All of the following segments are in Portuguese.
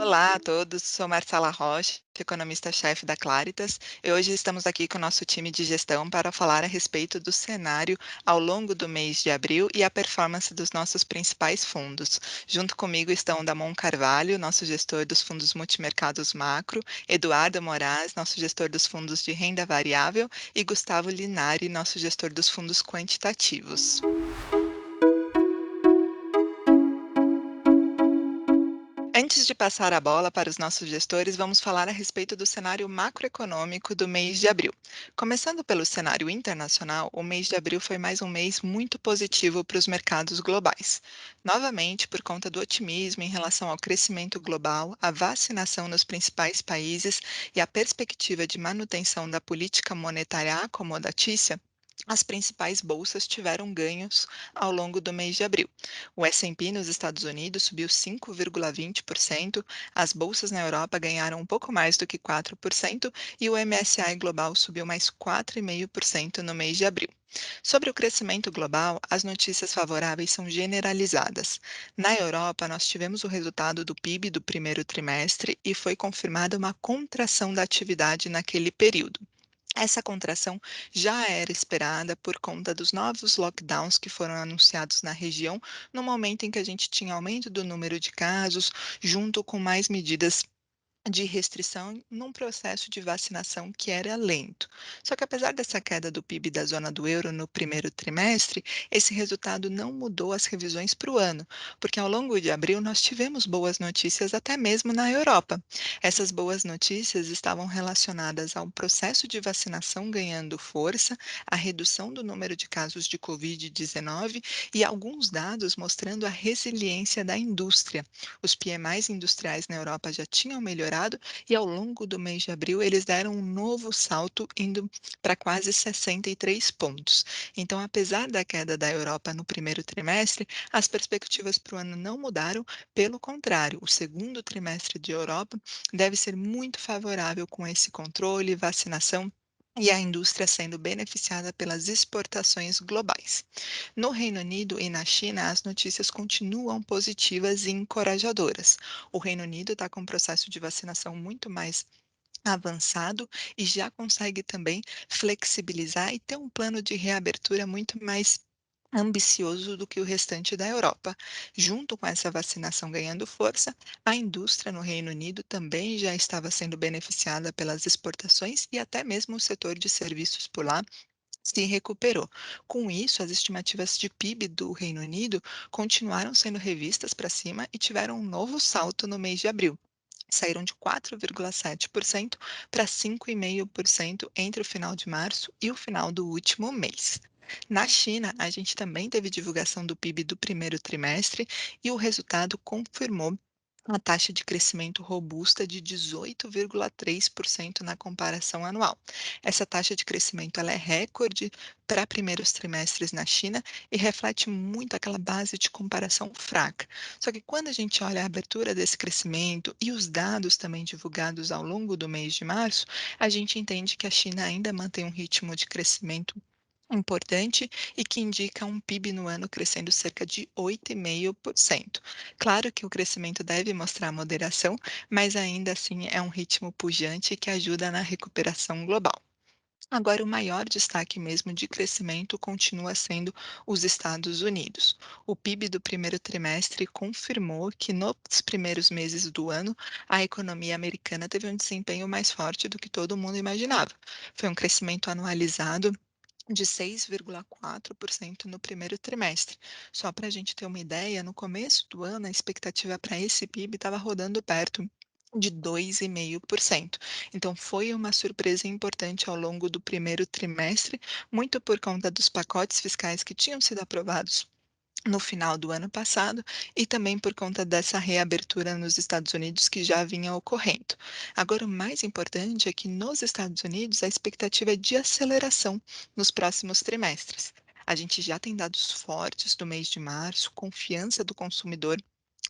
Olá a todos, sou Marcela Rocha, economista-chefe da Claritas, e hoje estamos aqui com o nosso time de gestão para falar a respeito do cenário ao longo do mês de abril e a performance dos nossos principais fundos. Junto comigo estão Damon Carvalho, nosso gestor dos fundos multimercados macro, Eduardo Moraes, nosso gestor dos fundos de renda variável, e Gustavo Linari, nosso gestor dos fundos quantitativos. Antes de passar a bola para os nossos gestores, vamos falar a respeito do cenário macroeconômico do mês de abril. Começando pelo cenário internacional, o mês de abril foi mais um mês muito positivo para os mercados globais. Novamente, por conta do otimismo em relação ao crescimento global, a vacinação nos principais países e a perspectiva de manutenção da política monetária acomodatícia, as principais bolsas tiveram ganhos ao longo do mês de abril. O S&P nos Estados Unidos subiu 5,20%, as bolsas na Europa ganharam um pouco mais do que 4% e o MSCI Global subiu mais 4,5% no mês de abril. Sobre o crescimento global, as notícias favoráveis são generalizadas. Na Europa, nós tivemos o resultado do PIB do primeiro trimestre e foi confirmada uma contração da atividade naquele período. Essa contração já era esperada por conta dos novos lockdowns que foram anunciados na região, no momento em que a gente tinha aumento do número de casos, junto com mais medidas de restrição num processo de vacinação que era lento. Só que apesar dessa queda do PIB da zona do euro no primeiro trimestre, esse resultado não mudou as revisões para o ano, porque ao longo de abril nós tivemos boas notícias até mesmo na Europa. Essas boas notícias estavam relacionadas ao processo de vacinação ganhando força, a redução do número de casos de Covid-19 e alguns dados mostrando a resiliência da indústria. Os PMIs industriais na Europa já tinham melhorado e ao longo do mês de abril eles deram um novo salto indo para quase 63 pontos. Então, apesar da queda da Europa no primeiro trimestre, as perspectivas para o ano não mudaram, pelo contrário, o segundo trimestre de Europa deve ser muito favorável com esse controle, vacinação e a indústria sendo beneficiada pelas exportações globais. No Reino Unido e na China, as notícias continuam positivas e encorajadoras. O Reino Unido está com um processo de vacinação muito mais avançado e já consegue também flexibilizar e ter um plano de reabertura muito mais ambicioso do que o restante da Europa. Junto com essa vacinação ganhando força, a indústria no Reino Unido também já estava sendo beneficiada pelas exportações e até mesmo o setor de serviços por lá se recuperou. Com isso, as estimativas de PIB do Reino Unido continuaram sendo revistas para cima e tiveram um novo salto no mês de abril. Saíram de 4,7% para 5,5% entre o final de março e o final do último mês. Na China, a gente também teve divulgação do PIB do primeiro trimestre e o resultado confirmou a taxa de crescimento robusta de 18,3% na comparação anual. Essa taxa de crescimento ela é recorde para primeiros trimestres na China e reflete muito aquela base de comparação fraca. Só que quando a gente olha a abertura desse crescimento e os dados também divulgados ao longo do mês de março, a gente entende que a China ainda mantém um ritmo de crescimento importante e que indica um PIB no ano crescendo cerca de 8,5%. Claro que o crescimento deve mostrar moderação, mas ainda assim é um ritmo pujante que ajuda na recuperação global. Agora, o maior destaque mesmo de crescimento continua sendo os Estados Unidos. O PIB do primeiro trimestre confirmou que nos primeiros meses do ano a economia americana teve um desempenho mais forte do que todo mundo imaginava. Foi um crescimento anualizado de 6,4% no primeiro trimestre. Só para a gente ter uma ideia, no começo do ano, a expectativa para esse PIB estava rodando perto de 2,5%. Então, foi uma surpresa importante ao longo do primeiro trimestre, muito por conta dos pacotes fiscais que tinham sido aprovados no final do ano passado e também por conta dessa reabertura nos Estados Unidos que já vinha ocorrendo. Agora, o mais importante é que nos Estados Unidos a expectativa é de aceleração nos próximos trimestres. A gente já tem dados fortes do mês de março, confiança do consumidor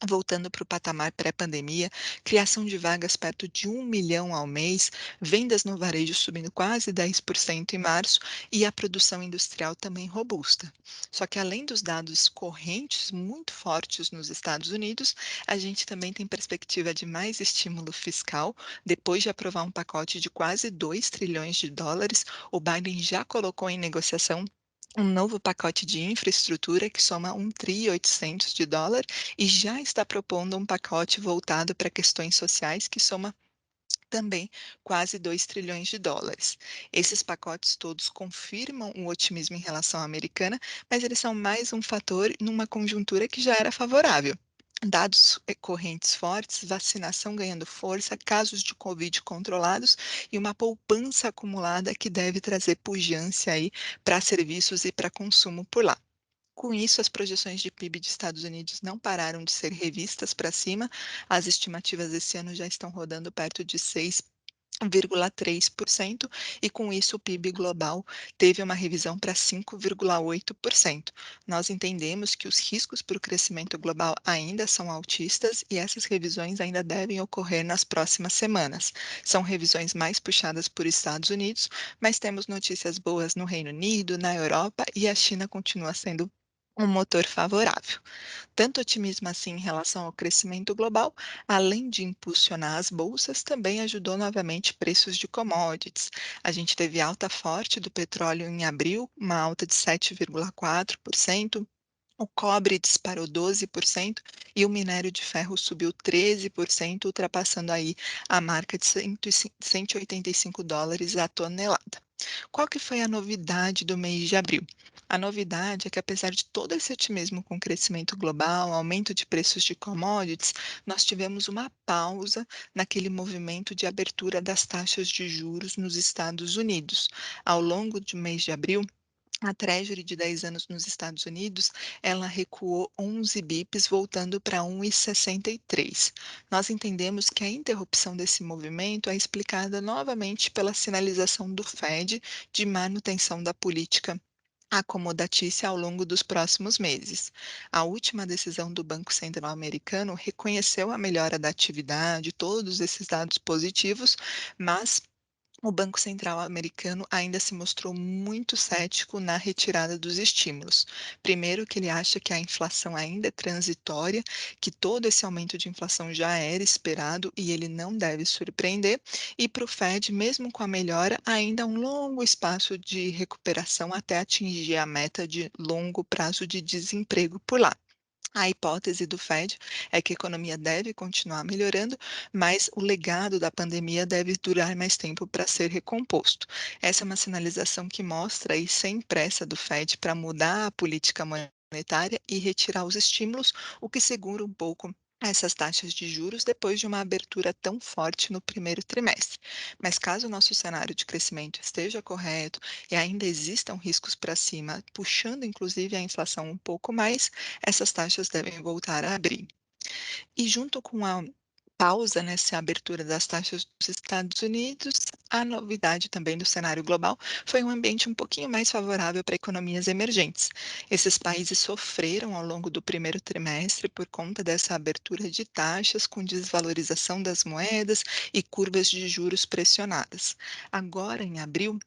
voltando para o patamar pré-pandemia, criação de vagas perto de 1 milhão ao mês, vendas no varejo subindo quase 10% em março e a produção industrial também robusta. Só que além dos dados correntes muito fortes nos Estados Unidos, a gente também tem perspectiva de mais estímulo fiscal. Depois de aprovar um pacote de quase 2 trilhões de dólares, o Biden já colocou em negociação um novo pacote de infraestrutura que soma 1,8 tri de dólar e já está propondo um pacote voltado para questões sociais que soma também quase 2 trilhões de dólares. Esses pacotes todos confirmam o otimismo em relação à americana, mas eles são mais um fator numa conjuntura que já era favorável. Dados correntes fortes, vacinação ganhando força, casos de Covid controlados e uma poupança acumulada que deve trazer pujança aí para serviços e para consumo por lá. Com isso, as projeções de PIB de Estados Unidos não pararam de ser revistas para cima. As estimativas desse ano já estão rodando perto de 6,3%, e com isso o PIB global teve uma revisão para 5,8%. Nós entendemos que os riscos para o crescimento global ainda são altistas e essas revisões ainda devem ocorrer nas próximas semanas. São revisões mais puxadas por Estados Unidos, mas temos notícias boas no Reino Unido, na Europa, e a China continua sendo um motor favorável. Tanto otimismo assim em relação ao crescimento global, além de impulsionar as bolsas, também ajudou novamente preços de commodities. A gente teve alta forte do petróleo em abril, uma alta de 7,4%. O cobre disparou 12% e o minério de ferro subiu 13%, ultrapassando aí a marca de 185 dólares a tonelada. Qual que foi a novidade do mês de abril? A novidade é que, apesar de todo esse otimismo com o crescimento global, aumento de preços de commodities, nós tivemos uma pausa naquele movimento de abertura das taxas de juros nos Estados Unidos. Ao longo do mês de abril, a Treasury de 10 anos nos Estados Unidos, ela recuou 11 bips, voltando para 1,63. Nós entendemos que a interrupção desse movimento é explicada novamente pela sinalização do Fed de manutenção da política acomodatícia ao longo dos próximos meses. A última decisão do Banco Central americano reconheceu a melhora da atividade, todos esses dados positivos, mas o Banco Central americano ainda se mostrou muito cético na retirada dos estímulos. Primeiro, que ele acha que a inflação ainda é transitória, que todo esse aumento de inflação já era esperado e ele não deve surpreender. E para o Fed, mesmo com a melhora, ainda há um longo espaço de recuperação até atingir a meta de longo prazo de desemprego por lá. A hipótese do Fed é que a economia deve continuar melhorando, mas o legado da pandemia deve durar mais tempo para ser recomposto. Essa é uma sinalização que mostra aí sem pressa do Fed para mudar a política monetária e retirar os estímulos, o que segura um pouco essas taxas de juros depois de uma abertura tão forte no primeiro trimestre. Mas caso o nosso cenário de crescimento esteja correto e ainda existam riscos para cima, puxando inclusive a inflação um pouco mais, essas taxas devem voltar a abrir. E junto com a pausa nessa abertura das taxas dos Estados Unidos, a novidade também do cenário global foi um ambiente um pouquinho mais favorável para economias emergentes. Esses países sofreram ao longo do primeiro trimestre por conta dessa abertura de taxas, com desvalorização das moedas e curvas de juros pressionadas. Agora, em abril,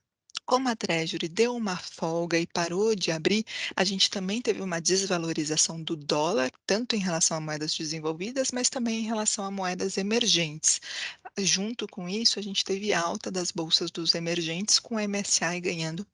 como a Treasury deu uma folga e parou de abrir, a gente também teve uma desvalorização do dólar, tanto em relação a moedas desenvolvidas, mas também em relação a moedas emergentes. Junto com isso, a gente teve alta das bolsas dos emergentes, com o MSCI ganhando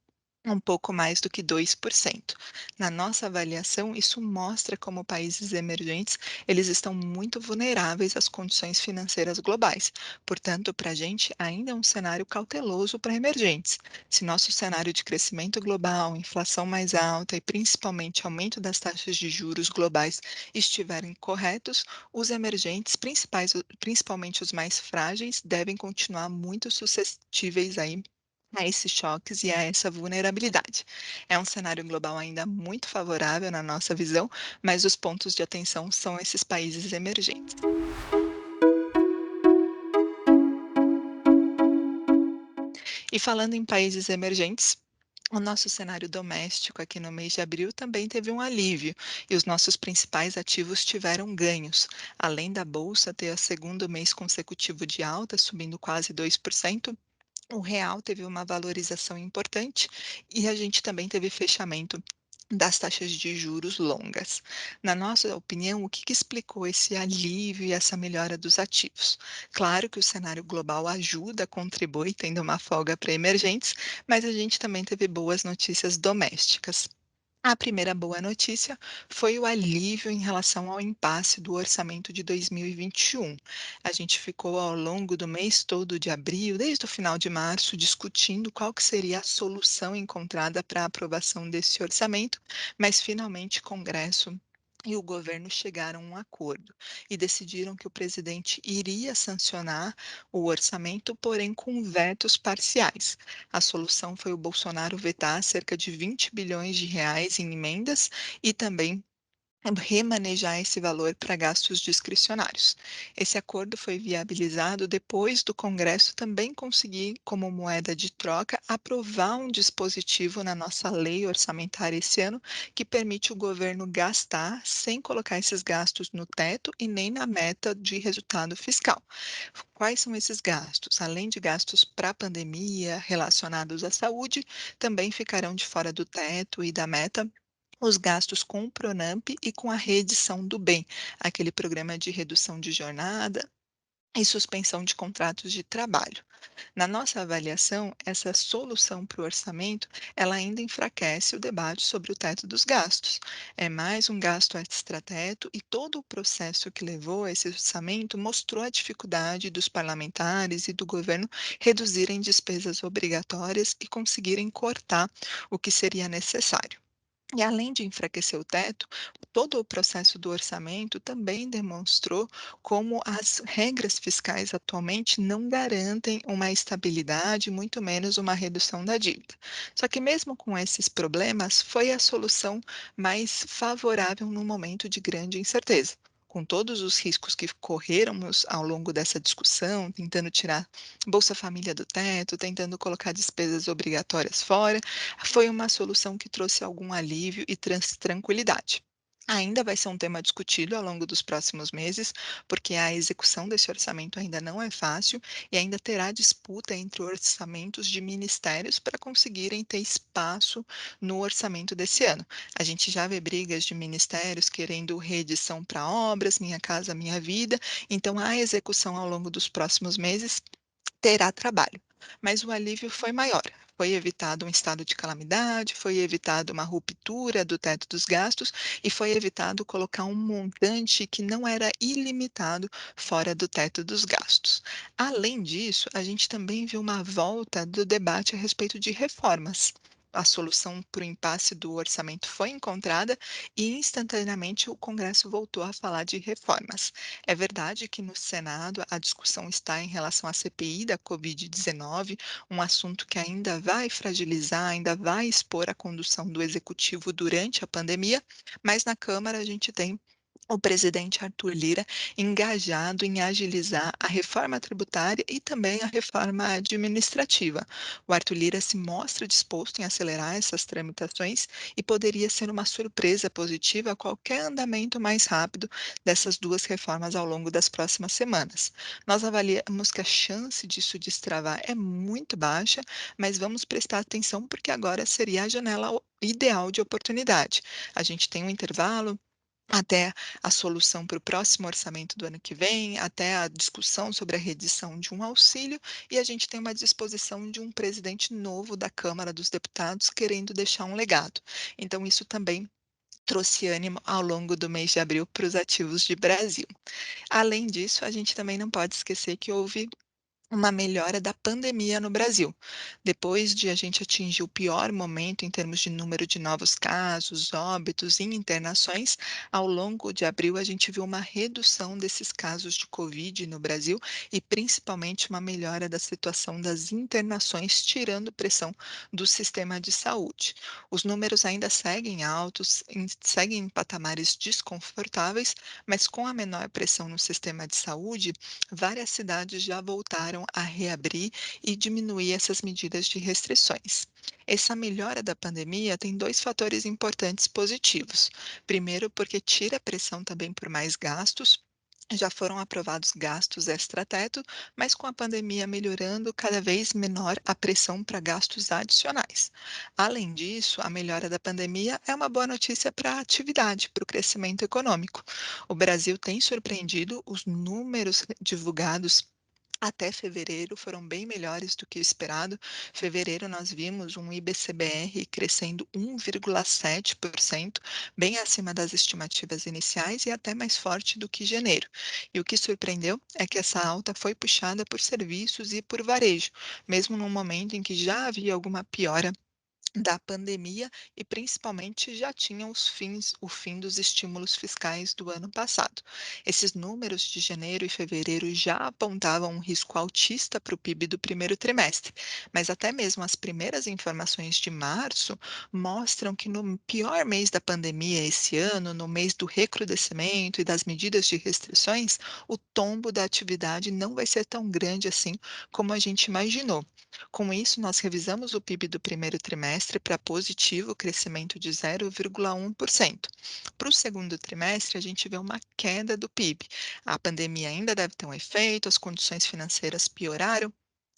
um pouco mais do que 2%. Na nossa avaliação, isso mostra como países emergentes, eles estão muito vulneráveis às condições financeiras globais. Portanto, para a gente ainda é um cenário cauteloso para emergentes. Se nosso cenário de crescimento global, inflação mais alta e principalmente aumento das taxas de juros globais estiverem corretos, os emergentes, principalmente os mais frágeis, devem continuar muito suscetíveis aí a esses choques e a essa vulnerabilidade. É um cenário global ainda muito favorável na nossa visão, mas os pontos de atenção são esses países emergentes. E falando em países emergentes, O nosso cenário doméstico aqui no mês de abril também teve um alívio e os nossos principais ativos tiveram ganhos. Além da bolsa ter a segundo mês consecutivo de alta, subindo quase 2%, o real teve uma valorização importante e a gente também teve fechamento das taxas de juros longas. Na nossa opinião, o que que explicou esse alívio e essa melhora dos ativos? Claro que o cenário global ajuda, contribui, tendo uma folga para emergentes, mas a gente também teve boas notícias domésticas. A primeira boa notícia foi o alívio em relação ao impasse do orçamento de 2021. A gente ficou ao longo do mês todo de abril, desde o final de março, discutindo qual que seria a solução encontrada para a aprovação desse orçamento, mas finalmente o Congresso e o governo chegaram a um acordo e decidiram que o presidente iria sancionar o orçamento, porém com vetos parciais. A solução foi o Bolsonaro vetar cerca de 20 bilhões de reais em emendas e também remanejar esse valor para gastos discricionários. Esse acordo foi viabilizado depois do Congresso também conseguir, como moeda de troca, aprovar um dispositivo na nossa lei orçamentária esse ano que permite o governo gastar sem colocar esses gastos no teto e nem na meta de resultado fiscal. Quais são esses gastos? Além de gastos para a pandemia relacionados à saúde, também ficarão de fora do teto e da meta os gastos com o Pronamp e com a reedição do bem, aquele programa de redução de jornada e suspensão de contratos de trabalho. Na nossa avaliação, essa solução para o orçamento, ela ainda enfraquece o debate sobre o teto dos gastos. É mais um gasto extrateto e todo o processo que levou a esse orçamento mostrou a dificuldade dos parlamentares e do governo reduzirem despesas obrigatórias e conseguirem cortar o que seria necessário. E além de enfraquecer o teto, todo o processo do orçamento também demonstrou como as regras fiscais atualmente não garantem uma estabilidade, muito menos uma redução da dívida. Só que mesmo com esses problemas, foi a solução mais favorável num momento de grande incerteza. Com todos os riscos que corrermos ao longo dessa discussão, tentando tirar Bolsa Família do teto, tentando colocar despesas obrigatórias fora, foi uma solução que trouxe algum alívio e tranquilidade. Ainda vai ser um tema discutido ao longo dos próximos meses, porque a execução desse orçamento ainda não é fácil e ainda terá disputa entre orçamentos de ministérios para conseguirem ter espaço no orçamento desse ano. A gente já vê brigas de ministérios querendo reedição para obras, Minha Casa Minha Vida, então a execução ao longo dos próximos meses terá trabalho, mas o alívio foi maior. Foi evitado um estado de calamidade, foi evitado uma ruptura do teto dos gastos e foi evitado colocar um montante que não era ilimitado fora do teto dos gastos. Além disso, a gente também viu uma volta do debate a respeito de reformas. A solução para o impasse do orçamento foi encontrada e instantaneamente o Congresso voltou a falar de reformas. É verdade que no Senado a discussão está em relação à CPI da Covid-19, um assunto que ainda vai fragilizar, ainda vai expor a condução do executivo durante a pandemia, mas na Câmara a gente tem o presidente Arthur Lira engajado em agilizar a reforma tributária e também a reforma administrativa. O Arthur Lira se mostra disposto em acelerar essas tramitações e poderia ser uma surpresa positiva a qualquer andamento mais rápido dessas duas reformas ao longo das próximas semanas. Nós avaliamos que a chance disso destravar é muito baixa, mas vamos prestar atenção porque agora seria a janela ideal de oportunidade. A gente tem um intervalo até a solução para o próximo orçamento do ano que vem, até a discussão sobre a redição de um auxílio, e a gente tem uma disposição de um presidente novo da Câmara dos Deputados querendo deixar um legado. Então, isso também trouxe ânimo ao longo do mês de abril para os ativos de Brasil. Além disso, a gente também não pode esquecer que houve uma melhora da pandemia no Brasil. Depois de a gente atingir o pior momento em termos de número de novos casos, óbitos e internações, ao longo de abril a gente viu uma redução desses casos de Covid no Brasil e principalmente uma melhora da situação das internações, tirando pressão do sistema de saúde. Os números ainda seguem altos, seguem em patamares desconfortáveis, mas com a menor pressão no sistema de saúde, várias cidades já voltaram começaram a reabrir e diminuir essas medidas de restrições. Essa melhora da pandemia tem dois fatores importantes positivos. Primeiro, porque tira a pressão também por mais gastos. Já foram aprovados gastos extra-teto, mas com a pandemia melhorando, cada vez menor a pressão para gastos adicionais. Além disso, a melhora da pandemia é uma boa notícia para a atividade, para o crescimento econômico. O Brasil tem surpreendido, os números divulgados até fevereiro foram bem melhores do que o esperado. Fevereiro nós vimos um IBCBR crescendo 1,7%, bem acima das estimativas iniciais e até mais forte do que janeiro. E o que surpreendeu é que essa alta foi puxada por serviços e por varejo, mesmo num momento em que já havia alguma piora da pandemia e principalmente já tinham o fim dos estímulos fiscais do ano passado. Esses números de janeiro e fevereiro já apontavam um risco altista para o PIB do primeiro trimestre, mas até mesmo as primeiras informações de março mostram que no pior mês da pandemia esse ano, no mês do recrudescimento e das medidas de restrições, o tombo da atividade não vai ser tão grande assim como a gente imaginou. Com isso, nós revisamos o PIB do primeiro trimestre para positivo, crescimento de 0,1%. Para o segundo trimestre, a gente vê uma queda do PIB. A pandemia ainda deve ter um efeito, as condições financeiras pioraram.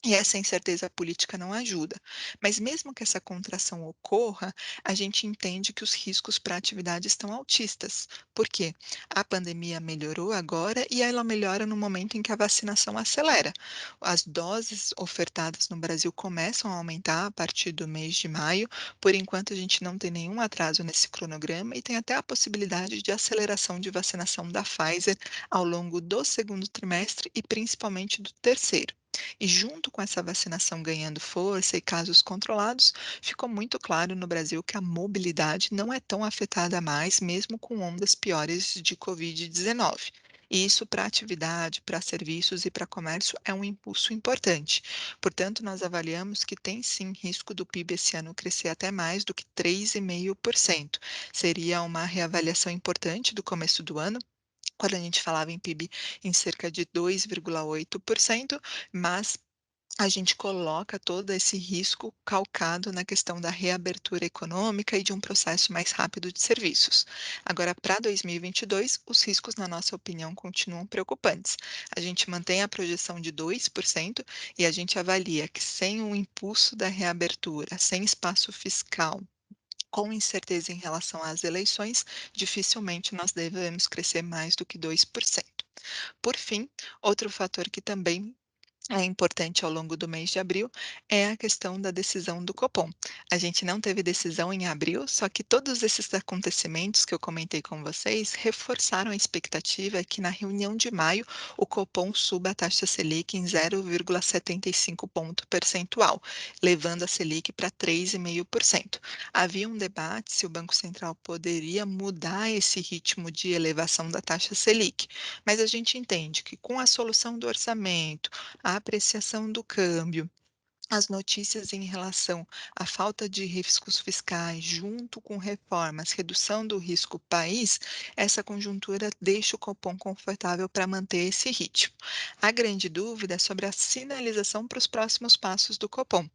E essa incerteza política não ajuda. Mas mesmo que essa contração ocorra, a gente entende que os riscos para a atividade estão altistas. Por quê? A pandemia melhorou agora e ela melhora no momento em que a vacinação acelera. As doses ofertadas no Brasil começam a aumentar a partir do mês de maio. Por enquanto, a gente não tem nenhum atraso nesse cronograma e tem até a possibilidade de aceleração de vacinação da Pfizer ao longo do segundo trimestre e principalmente do terceiro. E junto com essa vacinação ganhando força e casos controlados, ficou muito claro no Brasil que a mobilidade não é tão afetada mais, mesmo com ondas piores de Covid-19. E isso para atividade, para serviços e para comércio é um impulso importante. Portanto, nós avaliamos que tem sim risco do PIB esse ano crescer até mais do que 3,5%. Seria uma reavaliação importante do começo do ano, quando a gente falava em PIB em cerca de 2,8%, mas a gente coloca todo esse risco calcado na questão da reabertura econômica e de um processo mais rápido de serviços. Agora, para 2022, os riscos, na nossa opinião, continuam preocupantes. A gente mantém a projeção de 2% e a gente avalia que sem o impulso da reabertura, sem espaço fiscal, com incerteza em relação às eleições, dificilmente nós devemos crescer mais do que 2%. Por fim, outro fator que também é importante ao longo do mês de abril é a questão da decisão do Copom. A gente não teve decisão em abril, só que todos esses acontecimentos que eu comentei com vocês reforçaram a expectativa que na reunião de maio o Copom suba a taxa Selic em 0,75 ponto percentual, levando a Selic para 3,5%. Havia um debate se o Banco Central poderia mudar esse ritmo de elevação da taxa Selic, mas a gente entende que com a solução do orçamento, a apreciação do câmbio, as notícias em relação à falta de riscos fiscais, junto com reformas, redução do risco país, essa conjuntura deixa o Copom confortável para manter esse ritmo. A grande dúvida é sobre a sinalização para os próximos passos do Copom.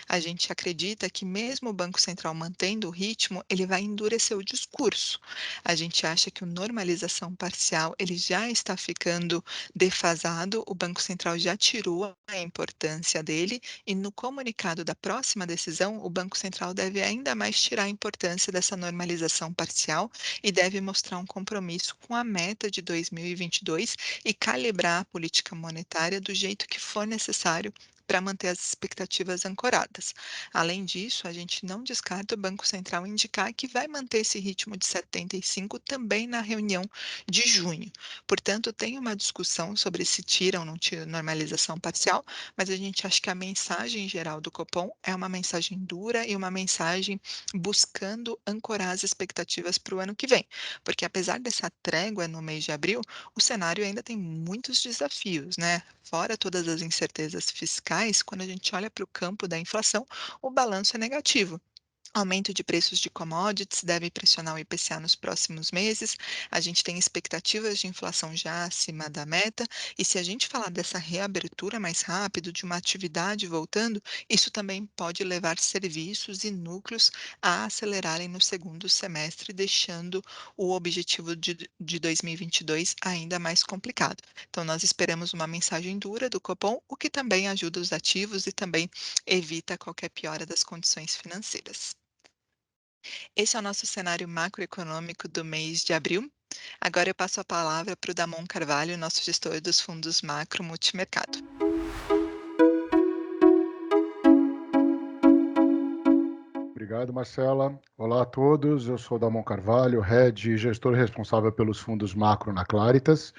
A gente acredita que mesmo o Banco Central mantendo o ritmo, ele vai endurecer o discurso. A gente acha que o normalização parcial ele já está ficando defasado, o Banco Central já tirou a importância dele e no comunicado da próxima decisão, o Banco Central deve ainda mais tirar a importância dessa normalização parcial e deve mostrar um compromisso com a meta de 2022 e calibrar a política monetária do jeito que for necessário para manter as expectativas ancoradas. Além disso, a gente não descarta o Banco Central indicar que vai manter esse ritmo de 75 também na reunião de junho. Portanto, tem uma discussão sobre se tira ou não tira normalização parcial, mas a gente acha que a mensagem geral do Copom é uma mensagem dura e uma mensagem buscando ancorar as expectativas para o ano que vem, porque apesar dessa trégua no mês de abril, o cenário ainda tem muitos desafios, né? Fora todas as incertezas fiscais, quando a gente olha para o campo da inflação, o balanço é negativo. Aumento de preços de commodities deve pressionar o IPCA nos próximos meses. A gente tem expectativas de inflação já acima da meta. E se a gente falar dessa reabertura mais rápido, de uma atividade voltando, isso também pode levar serviços e núcleos a acelerarem no segundo semestre, deixando o objetivo de 2022 ainda mais complicado. Então, nós esperamos uma mensagem dura do Copom, o que também ajuda os ativos e também evita qualquer piora das condições financeiras. Esse é o nosso cenário macroeconômico do mês de abril. Agora eu passo a palavra para o Damon Carvalho, nosso gestor dos fundos macro multimercado. Obrigado, Marcela. Olá a todos, eu sou Damon Carvalho, Head e gestor responsável pelos fundos macro na Claritas.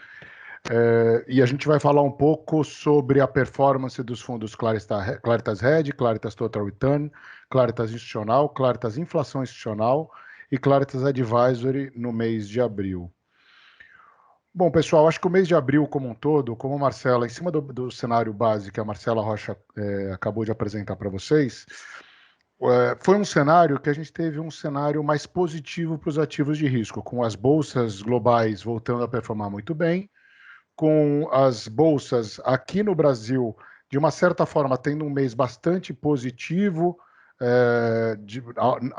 E a gente vai falar um pouco sobre a performance dos fundos Claritas Red, Claritas Total Return, Claritas Institucional, Claritas Inflação Institucional e Claritas Advisory no mês de abril. Bom, pessoal, acho que o mês de abril como um todo, como a Marcela, em cima do cenário base que a Marcela Rocha acabou de apresentar para vocês, foi um cenário que a gente teve um cenário mais positivo para os ativos de risco, com as bolsas globais voltando a performar muito bem, com as bolsas aqui no Brasil, de uma certa forma, tendo um mês bastante positivo,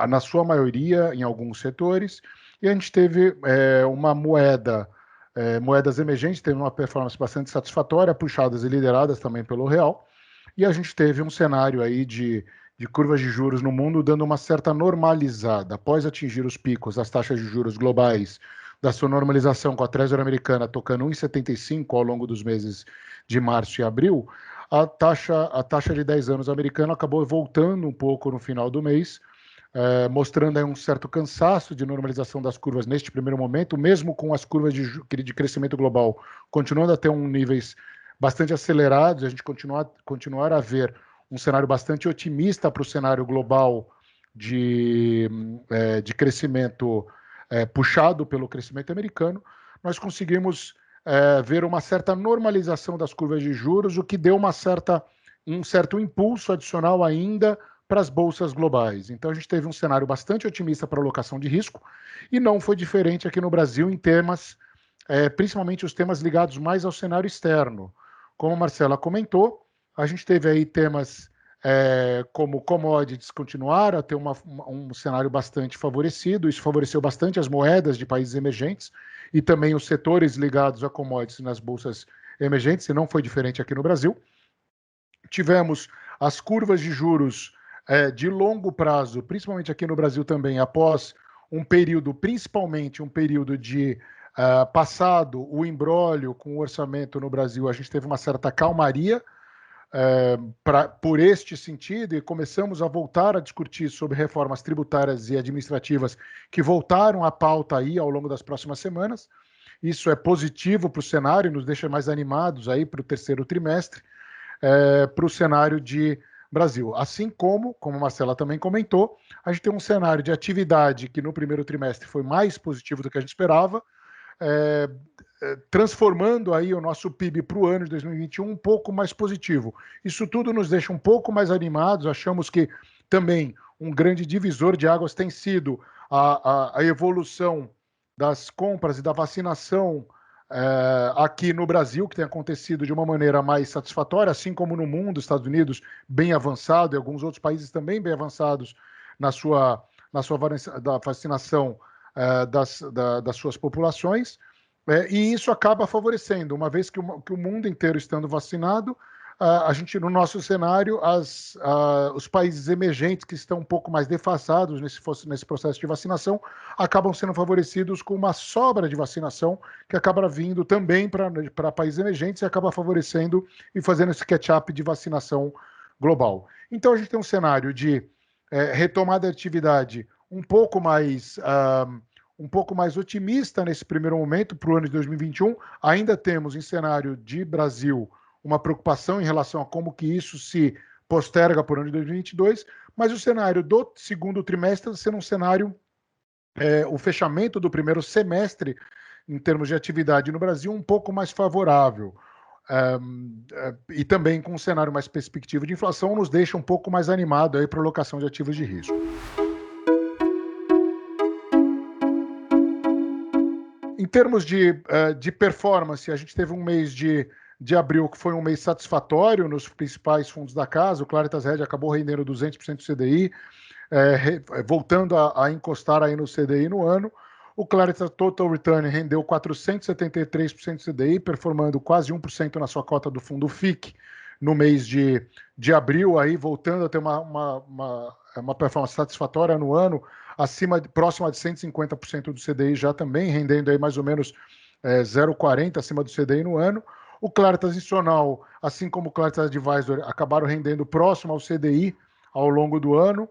na sua maioria, em alguns setores, e a gente teve uma moedas emergentes, tendo uma performance bastante satisfatória, puxadas e lideradas também pelo real, e a gente teve um cenário aí de curvas de juros no mundo dando uma certa normalizada. Após atingir os picos das taxas de juros globais, da sua normalização com a Treasury americana tocando 1,75 ao longo dos meses de março e abril, a taxa de 10 anos americana acabou voltando um pouco no final do mês, mostrando aí um certo cansaço de normalização das curvas neste primeiro momento, mesmo com as curvas de crescimento global continuando a ter níveis bastante acelerados, a gente continuar a ver um cenário bastante otimista para o cenário global de crescimento puxado pelo crescimento americano, nós conseguimos ver uma certa normalização das curvas de juros, o que deu um certo impulso adicional ainda para as bolsas globais. Então, a gente teve um cenário bastante otimista para a alocação de risco, e não foi diferente aqui no Brasil em temas, principalmente os temas ligados mais ao cenário externo. Como a Marcela comentou, a gente teve aí temas como commodities continuaram a ter um cenário bastante favorecido, isso favoreceu bastante as moedas de países emergentes e também os setores ligados a commodities nas bolsas emergentes, e não foi diferente aqui no Brasil. Tivemos as curvas de juros de longo prazo, principalmente aqui no Brasil também, após um período, principalmente um período de passado o imbróglio com o orçamento no Brasil, a gente teve uma certa calmaria por este sentido, e começamos a voltar a discutir sobre reformas tributárias e administrativas que voltaram à pauta aí ao longo das próximas semanas. Isso é positivo para o cenário, nos deixa mais animados aí para o terceiro trimestre, para o cenário de Brasil. Assim como a Marcela também comentou, a gente tem um cenário de atividade que no primeiro trimestre foi mais positivo do que a gente esperava, transformando aí o nosso PIB para o ano de 2021 um pouco mais positivo. Isso tudo nos deixa um pouco mais animados, achamos que também um grande divisor de águas tem sido a evolução das compras e da vacinação aqui no Brasil, que tem acontecido de uma maneira mais satisfatória, assim como no mundo, Estados Unidos bem avançado e alguns outros países também bem avançados na sua da vacinação das suas populações. E isso acaba favorecendo, uma vez que o mundo inteiro estando vacinado, a gente, no nosso cenário, os países emergentes que estão um pouco mais defasados nesse processo de vacinação acabam sendo favorecidos com uma sobra de vacinação que acaba vindo também para países emergentes e acaba favorecendo e fazendo esse catch-up de vacinação global. Então, a gente tem um cenário de retomada de atividade um pouco mais otimista nesse primeiro momento para o ano de 2021. Ainda temos em cenário de Brasil uma preocupação em relação a como que isso se posterga para o ano de 2022, mas o cenário do segundo trimestre sendo um cenário, o fechamento do primeiro semestre em termos de atividade no Brasil um pouco mais favorável. E também com um cenário mais perspectivo de inflação nos deixa um pouco mais animado aí para a alocação de ativos de risco. Em termos de performance, a gente teve um mês de abril que foi um mês satisfatório nos principais fundos da casa. O Claritas Hedge acabou rendendo 200% do CDI, voltando a encostar aí no CDI no ano. O Claritas Total Return rendeu 473% do CDI, performando quase 1% na sua cota do fundo FIC no mês de abril, aí voltando a ter uma performance satisfatória no ano, próxima de 150% do CDI já também, rendendo aí mais ou menos 0,40 acima do CDI no ano. O Claritas Institucional, assim como o Claritas Advisor, acabaram rendendo próximo ao CDI ao longo do ano,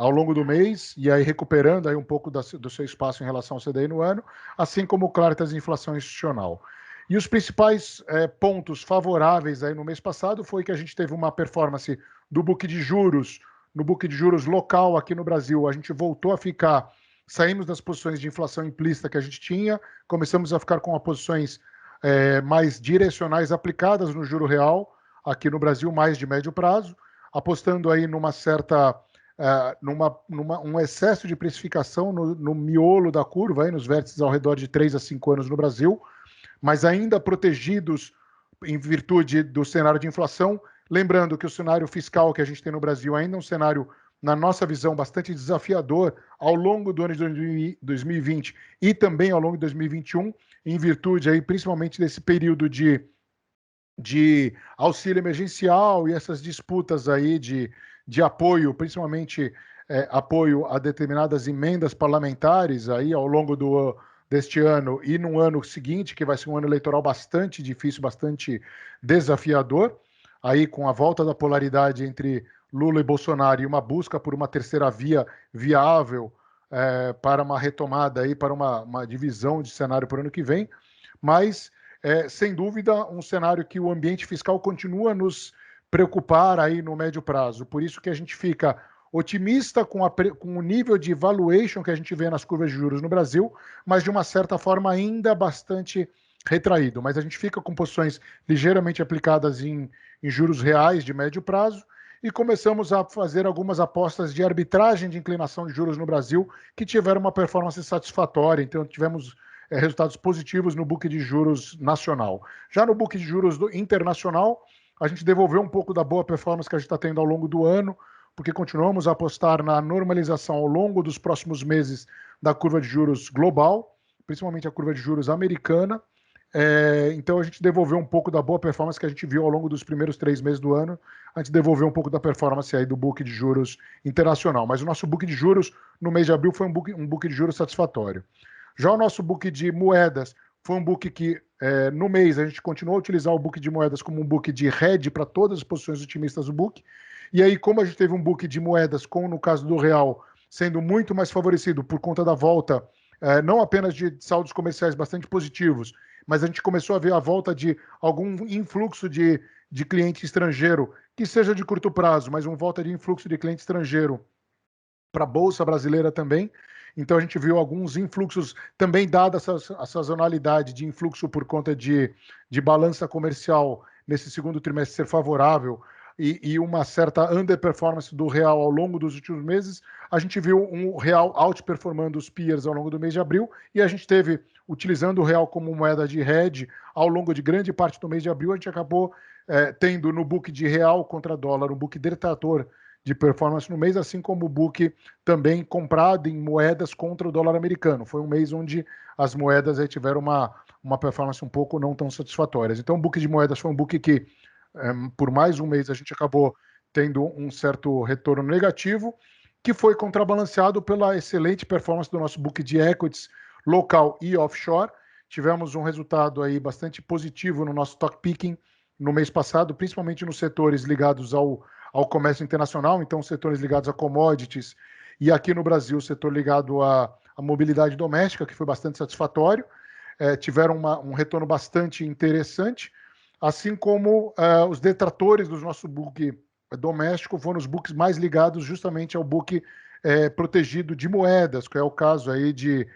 ao longo do mês, e aí recuperando aí um pouco do seu espaço em relação ao CDI no ano, assim como o Claritas Inflação Institucional. E os principais pontos favoráveis aí no mês passado foi que a gente teve uma performance do book de juros, no book de juros local aqui no Brasil, a gente voltou a ficar, saímos das posições de inflação implícita que a gente tinha, começamos a ficar com posições mais direcionais aplicadas no juro real, aqui no Brasil, mais de médio prazo, apostando aí numa certa, um excesso de precificação no miolo da curva, aí nos vértices ao redor de 3 a 5 anos no Brasil, mas ainda protegidos em virtude do cenário de inflação. Lembrando que o cenário fiscal que a gente tem no Brasil ainda é um cenário, na nossa visão, bastante desafiador ao longo do ano de 2020 e também ao longo de 2021, em virtude aí, principalmente desse período de auxílio emergencial e essas disputas aí de apoio, principalmente apoio a determinadas emendas parlamentares aí ao longo deste ano e no ano seguinte, que vai ser um ano eleitoral bastante difícil, bastante desafiador, aí com a volta da polaridade entre Lula e Bolsonaro e uma busca por uma terceira via viável para uma retomada, aí, para uma divisão de cenário para o ano que vem, mas, sem dúvida, um cenário que o ambiente fiscal continua a nos preocupar aí no médio prazo. Por isso que a gente fica otimista com o nível de valuation que a gente vê nas curvas de juros no Brasil, mas de uma certa forma ainda bastante retraído. Mas a gente fica com posições ligeiramente aplicadas em juros reais de médio prazo e começamos a fazer algumas apostas de arbitragem de inclinação de juros no Brasil que tiveram uma performance satisfatória. Então, tivemos resultados positivos no book de juros nacional. Já no book de juros internacional, a gente devolveu um pouco da boa performance que a gente está tendo ao longo do ano, porque continuamos a apostar na normalização ao longo dos próximos meses da curva de juros global, principalmente a curva de juros americana. Então, a gente devolveu um pouco da boa performance que a gente viu ao longo dos primeiros 3 meses do ano, a gente devolveu um pouco da performance aí do book de juros internacional. Mas o nosso book de juros no mês de abril foi um book de juros satisfatório. Já o nosso book de moedas foi um book que, no mês, a gente continuou a utilizar o book de moedas como um book de hedge para todas as posições otimistas do book. E aí, como a gente teve um book de moedas, como no caso do real, sendo muito mais favorecido por conta da volta, não apenas de saldos comerciais bastante positivos, mas a gente começou a ver a volta de algum influxo de cliente estrangeiro, que seja de curto prazo, mas uma volta de influxo de cliente estrangeiro para a Bolsa Brasileira também. Então, a gente viu alguns influxos, também dada a sazonalidade de influxo por conta de balança comercial nesse segundo trimestre ser favorável e uma certa underperformance do real ao longo dos últimos meses, a gente viu um real outperformando os peers ao longo do mês de abril e a gente teve, utilizando o real como moeda de hedge ao longo de grande parte do mês de abril, a gente acabou tendo no book de real contra dólar um book detrator de performance no mês, assim como o book também comprado em moedas contra o dólar americano. Foi um mês onde as moedas aí tiveram uma performance um pouco não tão satisfatórias. Então, o book de moedas foi um book que, por mais um mês, a gente acabou tendo um certo retorno negativo, que foi contrabalanceado pela excelente performance do nosso book de equities local e offshore. Tivemos um resultado aí bastante positivo no nosso stock picking no mês passado, principalmente nos setores ligados ao comércio internacional, então setores ligados a commodities, e aqui no Brasil o setor ligado à mobilidade doméstica, que foi bastante satisfatório, tiveram um retorno bastante interessante, assim como os detratores do nosso book doméstico foram os books mais ligados justamente ao book protegido de moedas, que é o caso aí de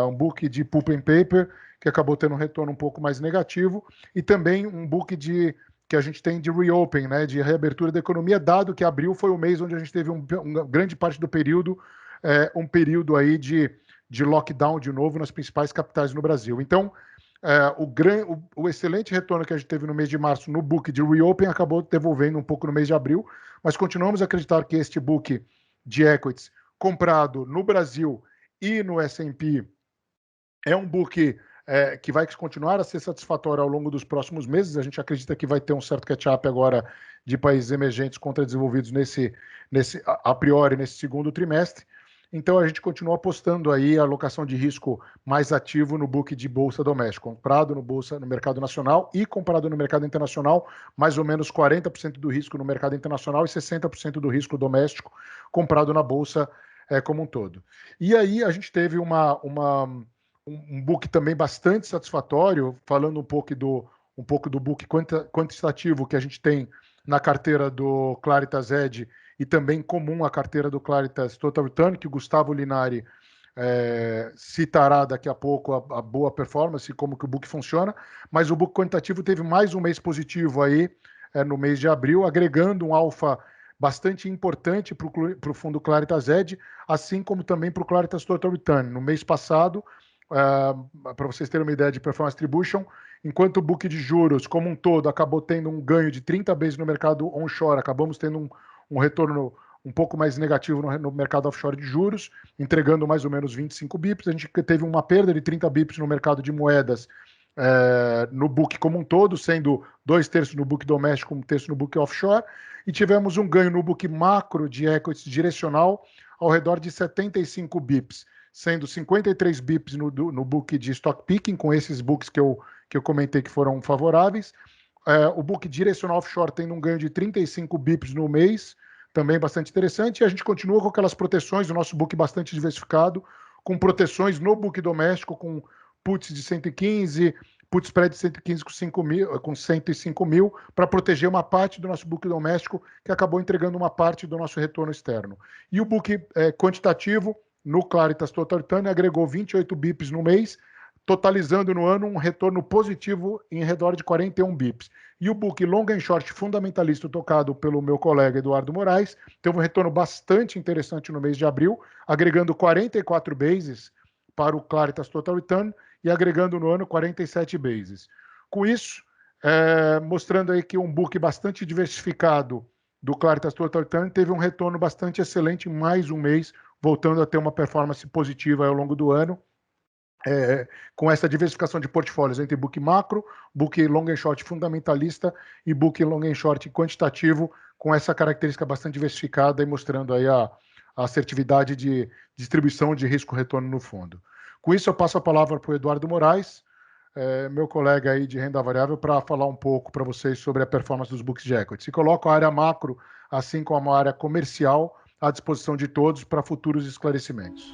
um book de pulp and paper, que acabou tendo um retorno um pouco mais negativo, e também um book que a gente tem de reopen, né, de reabertura da economia, dado que abril foi o mês onde a gente teve grande parte do período, um período aí de de lockdown de novo nas principais capitais no Brasil. Então, o excelente retorno que a gente teve no mês de março no book de reopen acabou devolvendo um pouco no mês de abril, mas continuamos a acreditar que este book de equities comprado no Brasil e no S&P é um book que vai continuar a ser satisfatório ao longo dos próximos meses. A gente acredita que vai ter um certo catch-up agora de países emergentes contra desenvolvidos a priori nesse segundo trimestre. Então a gente continua apostando aí a alocação de risco mais ativo no book de bolsa doméstica, comprado no mercado nacional e comprado no mercado internacional, mais ou menos 40% do risco no mercado internacional e 60% do risco doméstico comprado na bolsa como um todo. E aí a gente teve um book também bastante satisfatório, falando um pouco do book quantitativo que a gente tem na carteira do Claritas Edge e também comum à carteira do Claritas Total Return, que o Gustavo Linari citará daqui a pouco a boa performance e como que o book funciona, mas o book quantitativo teve mais um mês positivo aí no mês de abril, agregando um alfa bastante importante para o fundo Claritas Edge, assim como também para o Claritas Total Return. No mês passado, para vocês terem uma ideia de performance attribution, enquanto o book de juros como um todo acabou tendo um ganho de 30 vezes no mercado onshore, acabamos tendo um retorno um pouco mais negativo no mercado offshore de juros, entregando mais ou menos 25 bips. A gente teve uma perda de 30 bips no mercado de moedas no book como um todo, sendo 2/3 no book doméstico, 1/3 no book offshore, e tivemos um ganho no book macro de equities direcional ao redor de 75 bips, sendo 53 bips no book de stock picking, com esses books que eu comentei que foram favoráveis. O book direcional offshore tendo um ganho de 35 bips no mês, também bastante interessante, e a gente continua com aquelas proteções, o nosso book bastante diversificado, com proteções no book doméstico, com puts de 115, put spread de 115 com 105 mil, para proteger uma parte do nosso book doméstico, que acabou entregando uma parte do nosso retorno externo. E o book quantitativo, no Claritas Total Return, agregou 28 bips no mês, totalizando no ano um retorno positivo em redor de 41 bips. E o book long and short fundamentalista tocado pelo meu colega Eduardo Moraes teve um retorno bastante interessante no mês de abril, agregando 44 bases para o Claritas Total Return e agregando no ano 47 bases. Com isso, mostrando aí que um book bastante diversificado do Claritas Total Return teve um retorno bastante excelente em mais um mês, voltando a ter uma performance positiva ao longo do ano, com essa diversificação de portfólios entre book macro, book long and short fundamentalista e book long and short quantitativo, com essa característica bastante diversificada e mostrando aí a assertividade de distribuição de risco-retorno no fundo. Com isso, eu passo a palavra para o Eduardo Moraes, meu colega aí de renda variável, para falar um pouco para vocês sobre a performance dos books de equity. Se coloca a área macro, assim como a área comercial, à disposição de todos para futuros esclarecimentos.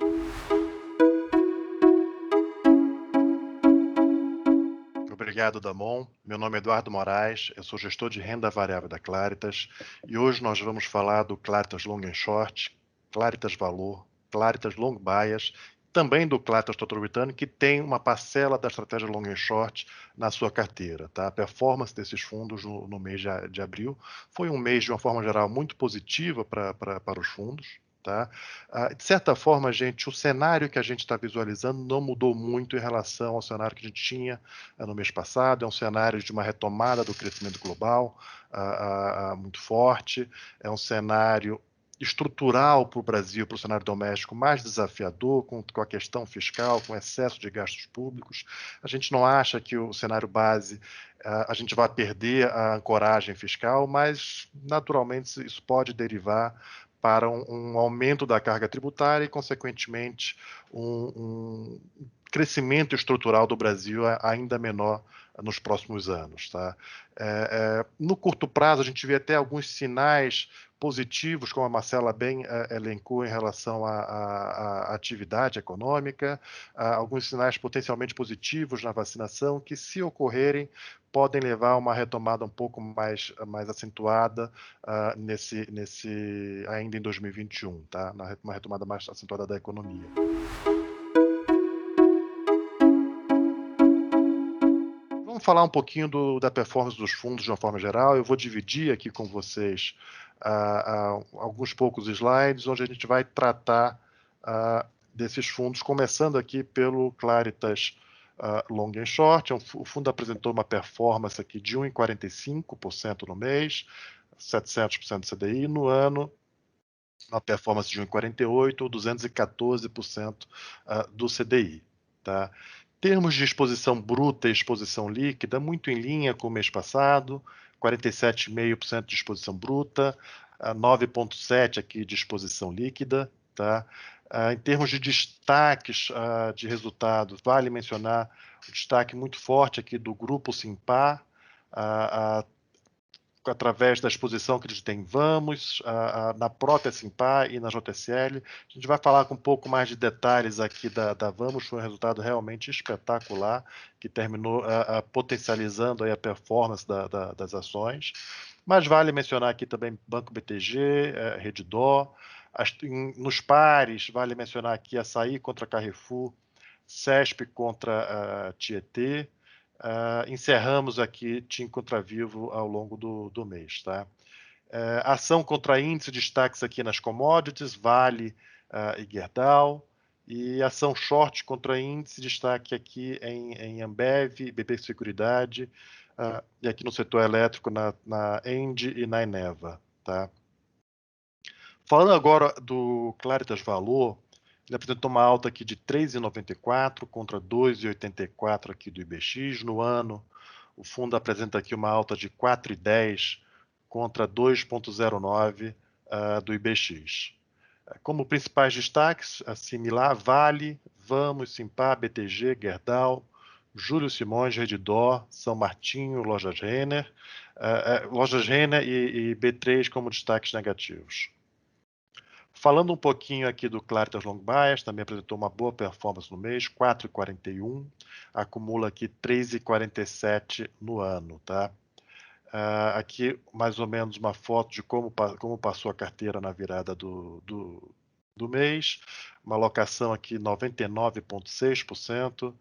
Obrigado, Damon. Meu nome é Eduardo Moraes, eu sou gestor de renda variável da Claritas e hoje nós vamos falar do Claritas Long and Short, Claritas Valor, Claritas Long Bias, também do Claritas Total Return, que tem uma parcela da estratégia Long and Short na sua carteira. Tá? A performance desses fundos no mês de abril foi um mês, de uma forma geral, muito positiva para os fundos. Tá? De certa forma, gente, o cenário que a gente está visualizando não mudou muito em relação ao cenário que a gente tinha no mês passado. É um cenário de uma retomada do crescimento global muito forte, é um cenário estrutural para o Brasil, para o cenário doméstico, mais desafiador, com a questão fiscal, com excesso de gastos públicos. A gente não acha que o cenário base a gente vai perder a ancoragem fiscal, mas naturalmente isso pode derivar para um aumento da carga tributária e, consequentemente, um crescimento estrutural do Brasil ainda menor nos próximos anos. Tá? No curto prazo, a gente vê até alguns sinais positivos, como a Marcela bem elencou em relação à atividade econômica, alguns sinais potencialmente positivos na vacinação, que, se ocorrerem, podem levar a uma retomada um pouco mais acentuada ainda em 2021, tá? Uma retomada mais acentuada da economia. Vamos falar um pouquinho da performance dos fundos de uma forma geral. Eu vou dividir aqui com vocês alguns poucos slides, onde a gente vai tratar desses fundos, começando aqui pelo Claritas Long and Short. O fundo apresentou uma performance aqui de 1,45% no mês, 700% do CDI no ano, uma performance de 1,48% ou 214% do CDI. Tá? Termos de exposição bruta e exposição líquida, muito em linha com o mês passado, 47,5% de exposição bruta, 9,7% aqui de exposição líquida. Tá? Em termos de destaques de resultados, vale mencionar o destaque muito forte aqui do Grupo Simpar, através da exposição que eles têm Vamos, na própria Simpar e na JSL. A gente vai falar com um pouco mais de detalhes aqui da Vamos, foi um resultado realmente espetacular, que terminou potencializando aí a performance das ações. Mas vale mencionar aqui também Banco BTG, Redditor. Nos pares, vale mencionar aqui Açaí contra Carrefour, CESP contra Tietê. Encerramos aqui TIM contra Vivo ao longo do mês. Tá? Ação contra índice, destaques aqui nas commodities, Vale e Gerdau. E ação short contra índice, destaque aqui em Ambev, BB Seguridade, e aqui no setor elétrico na Engie e na Eneva. Tá? Falando agora do Claritas Valor, ele apresentou uma alta aqui de 3,94 contra 2,84 aqui do IBX no ano. O fundo apresenta aqui uma alta de 4,10 contra 2,09 do IBX. Como principais destaques, similar, Vale, Vamos, Simpar, BTG, Gerdau, Júlio Simões, Redditor, São Martinho, Lojas Renner, e B3 como destaques negativos. Falando um pouquinho aqui do Claritas Long Bias, também apresentou uma boa performance no mês, 4,41, acumula aqui 3,47 no ano. Tá? Aqui, mais ou menos, uma foto de como passou a carteira na virada do mês, uma alocação aqui 99,6%,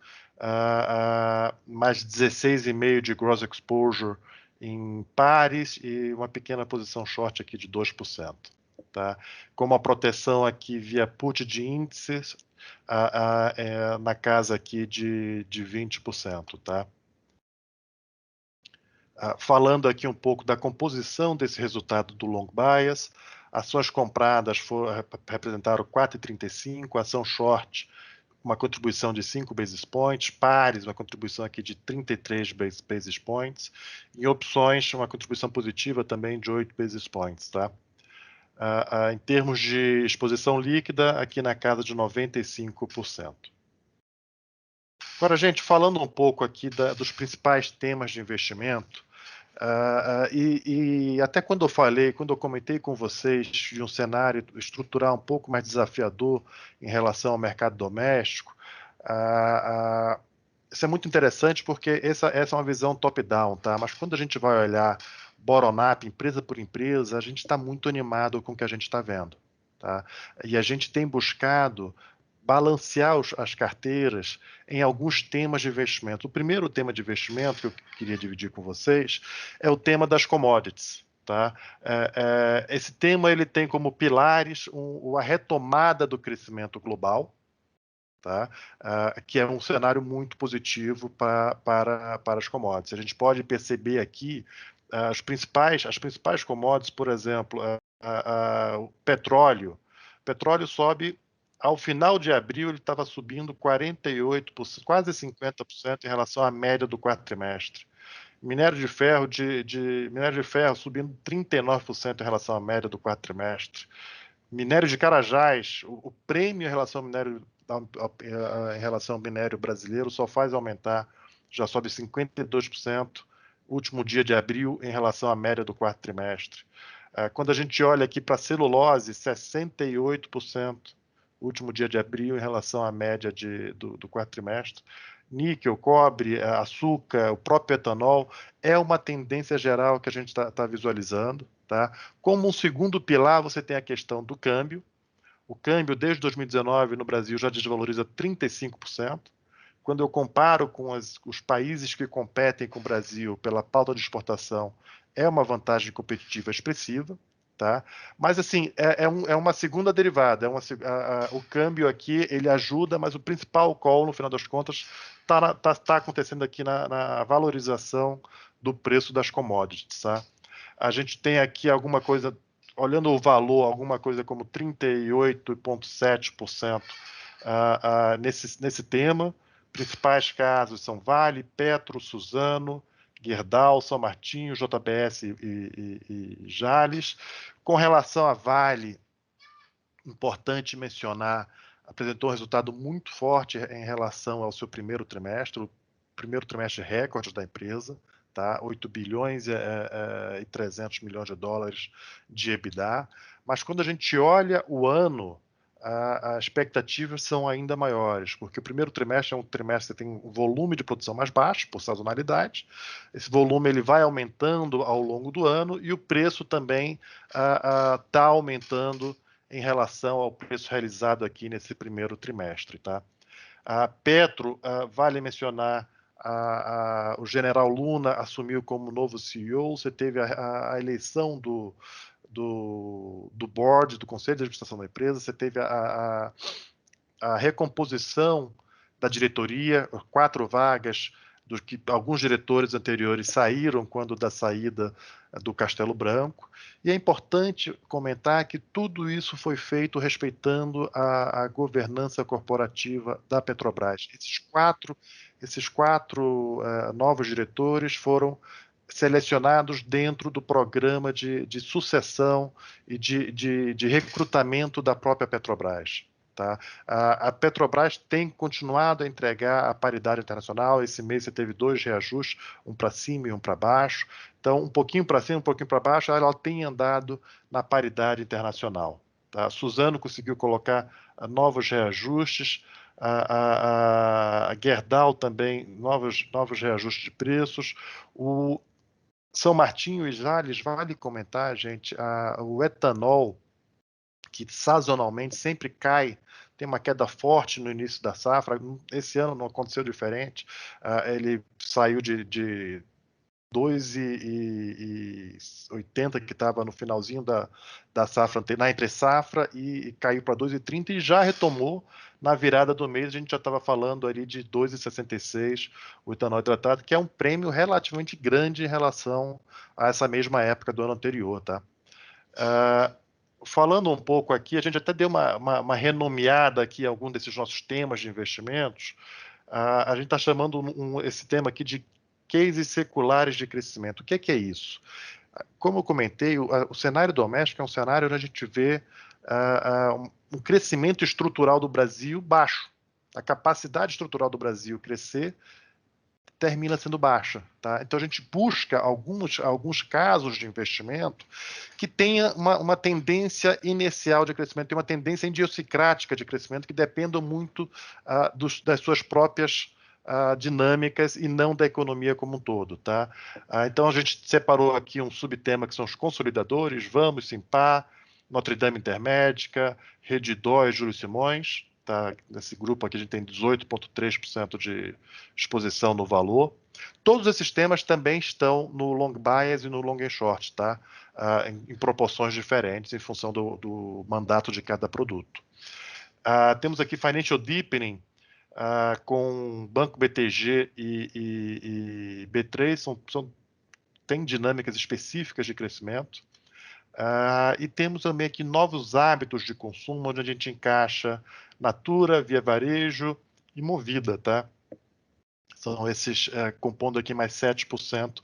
mais 16,5% de gross exposure em pares e uma pequena posição short aqui de 2%. Tá? Com uma proteção aqui via put de índices na casa aqui de 20%. Tá? Falando aqui um pouco da composição desse resultado do long bias, ações compradas representaram 4,35, ação short uma contribuição de 5 basis points, pares uma contribuição aqui de 33 basis points, e opções uma contribuição positiva também de 8 basis points. Tá? Em termos de exposição líquida, aqui na casa de 95%. Agora, gente, falando um pouco aqui dos principais temas de investimento, e até quando eu comentei com vocês de um cenário estrutural um pouco mais desafiador em relação ao mercado doméstico, isso é muito interessante porque essa é uma visão top-down, tá? Mas quando a gente vai olhar bottom-up, empresa por empresa, a gente está muito animado com o que a gente está vendo. Tá? E a gente tem buscado balancear as carteiras em alguns temas de investimento. O primeiro tema de investimento que eu queria dividir com vocês é o tema das commodities. Tá? Esse tema ele tem como pilares a retomada do crescimento global, tá? Que é um cenário muito positivo para as commodities. A gente pode perceber aqui as principais commodities, por exemplo, o petróleo. O petróleo sobe, ao final de abril, ele estava subindo 48%, quase 50% em relação à média do quarto trimestre. Minério de ferro, minério de ferro subindo 39% em relação à média do quarto trimestre. Minério de Carajás, o prêmio em relação ao minério brasileiro só faz aumentar, já sobe 52%, último dia de abril, em relação à média do quarto trimestre. Quando a gente olha aqui para celulose, 68%, último dia de abril, em relação à média do quarto trimestre. Níquel, cobre, açúcar, o próprio etanol, é uma tendência geral que a gente está visualizando. Tá? Como um segundo pilar, você tem a questão do câmbio. O câmbio, desde 2019, no Brasil, já desvaloriza 35%. Quando eu comparo com os países que competem com o Brasil pela pauta de exportação, é uma vantagem competitiva expressiva. tá? Mas, assim, é uma segunda derivada. O câmbio aqui, ele ajuda, mas o principal call, no final das contas, tá acontecendo aqui na valorização do preço das commodities, tá? A gente tem aqui alguma coisa, olhando o valor, alguma coisa como 38,7% nesse tema. Principais casos são Vale, Petro, Suzano, Gerdau, São Martinho, JBS e Jalles. Com relação a Vale, importante mencionar, apresentou um resultado muito forte em relação ao seu primeiro trimestre, o primeiro trimestre recorde da empresa, tá? 8 bilhões e 300 milhões de dólares de EBITDA. Mas quando a gente olha o ano, as expectativas são ainda maiores, porque o primeiro trimestre é um trimestre que tem um volume de produção mais baixo, por sazonalidade. Esse volume ele vai aumentando ao longo do ano e o preço também está aumentando em relação ao preço realizado aqui nesse primeiro trimestre. Tá? A Petro, vale mencionar, o general Luna assumiu como novo CEO, você teve a eleição do board, do conselho de administração da empresa, você teve a recomposição da diretoria, 4 vagas, dos que alguns diretores anteriores saíram quando da saída do Castelo Branco, e é importante comentar que tudo isso foi feito respeitando a governança corporativa da Petrobras. Esses quatro novos diretores foram selecionados dentro do programa de sucessão e de recrutamento da própria Petrobras. Tá? A Petrobras tem continuado a entregar a paridade internacional. Esse mês você teve 2 reajustes, um para cima e um para baixo. Então, um pouquinho para cima, um pouquinho para baixo, ela tem andado na paridade internacional. Tá? Suzano conseguiu colocar novos reajustes, a Gerdau também, novos reajustes de preços. O São Martinho e Jalles, vale comentar, gente, o etanol, que sazonalmente sempre cai, tem uma queda forte no início da safra. Esse ano não aconteceu diferente. Ele saiu de 2,80 que estava no finalzinho da safra, na entre safra, e caiu para 2,30 e já retomou na virada do mês. A gente já estava falando ali de 2,66 o etanol hidratado, que é um prêmio relativamente grande em relação a essa mesma época do ano anterior, tá? Falando um pouco aqui, a gente até deu uma renomeada aqui em algum desses nossos temas de investimentos. A gente está chamando esse tema aqui de cases seculares de crescimento. O que é isso? Como eu comentei, o cenário doméstico é um cenário onde a gente vê um crescimento estrutural do Brasil baixo. A capacidade estrutural do Brasil crescer termina sendo baixa. Tá? Então, a gente busca alguns casos de investimento que tenha uma tendência inicial de crescimento, tem uma tendência idiosincrática de crescimento que dependam muito das suas próprias dinâmicas e não da economia como um todo. Tá? Então, a gente separou aqui um subtema que são os consolidadores, Vamos, Simpar, Notre Dame Intermédica, Redditor e Júlio Simões. Tá? Nesse grupo aqui a gente tem 18,3% de exposição no valor. Todos esses temas também estão no long bias e no long and short, tá? Em proporções diferentes em função do mandato de cada produto. Temos aqui Financial Deepening, com Banco BTG e B3, tem dinâmicas específicas de crescimento. E temos também aqui novos hábitos de consumo, onde a gente encaixa Natura, Via Varejo e Movida, tá? São esses, compondo aqui mais 7%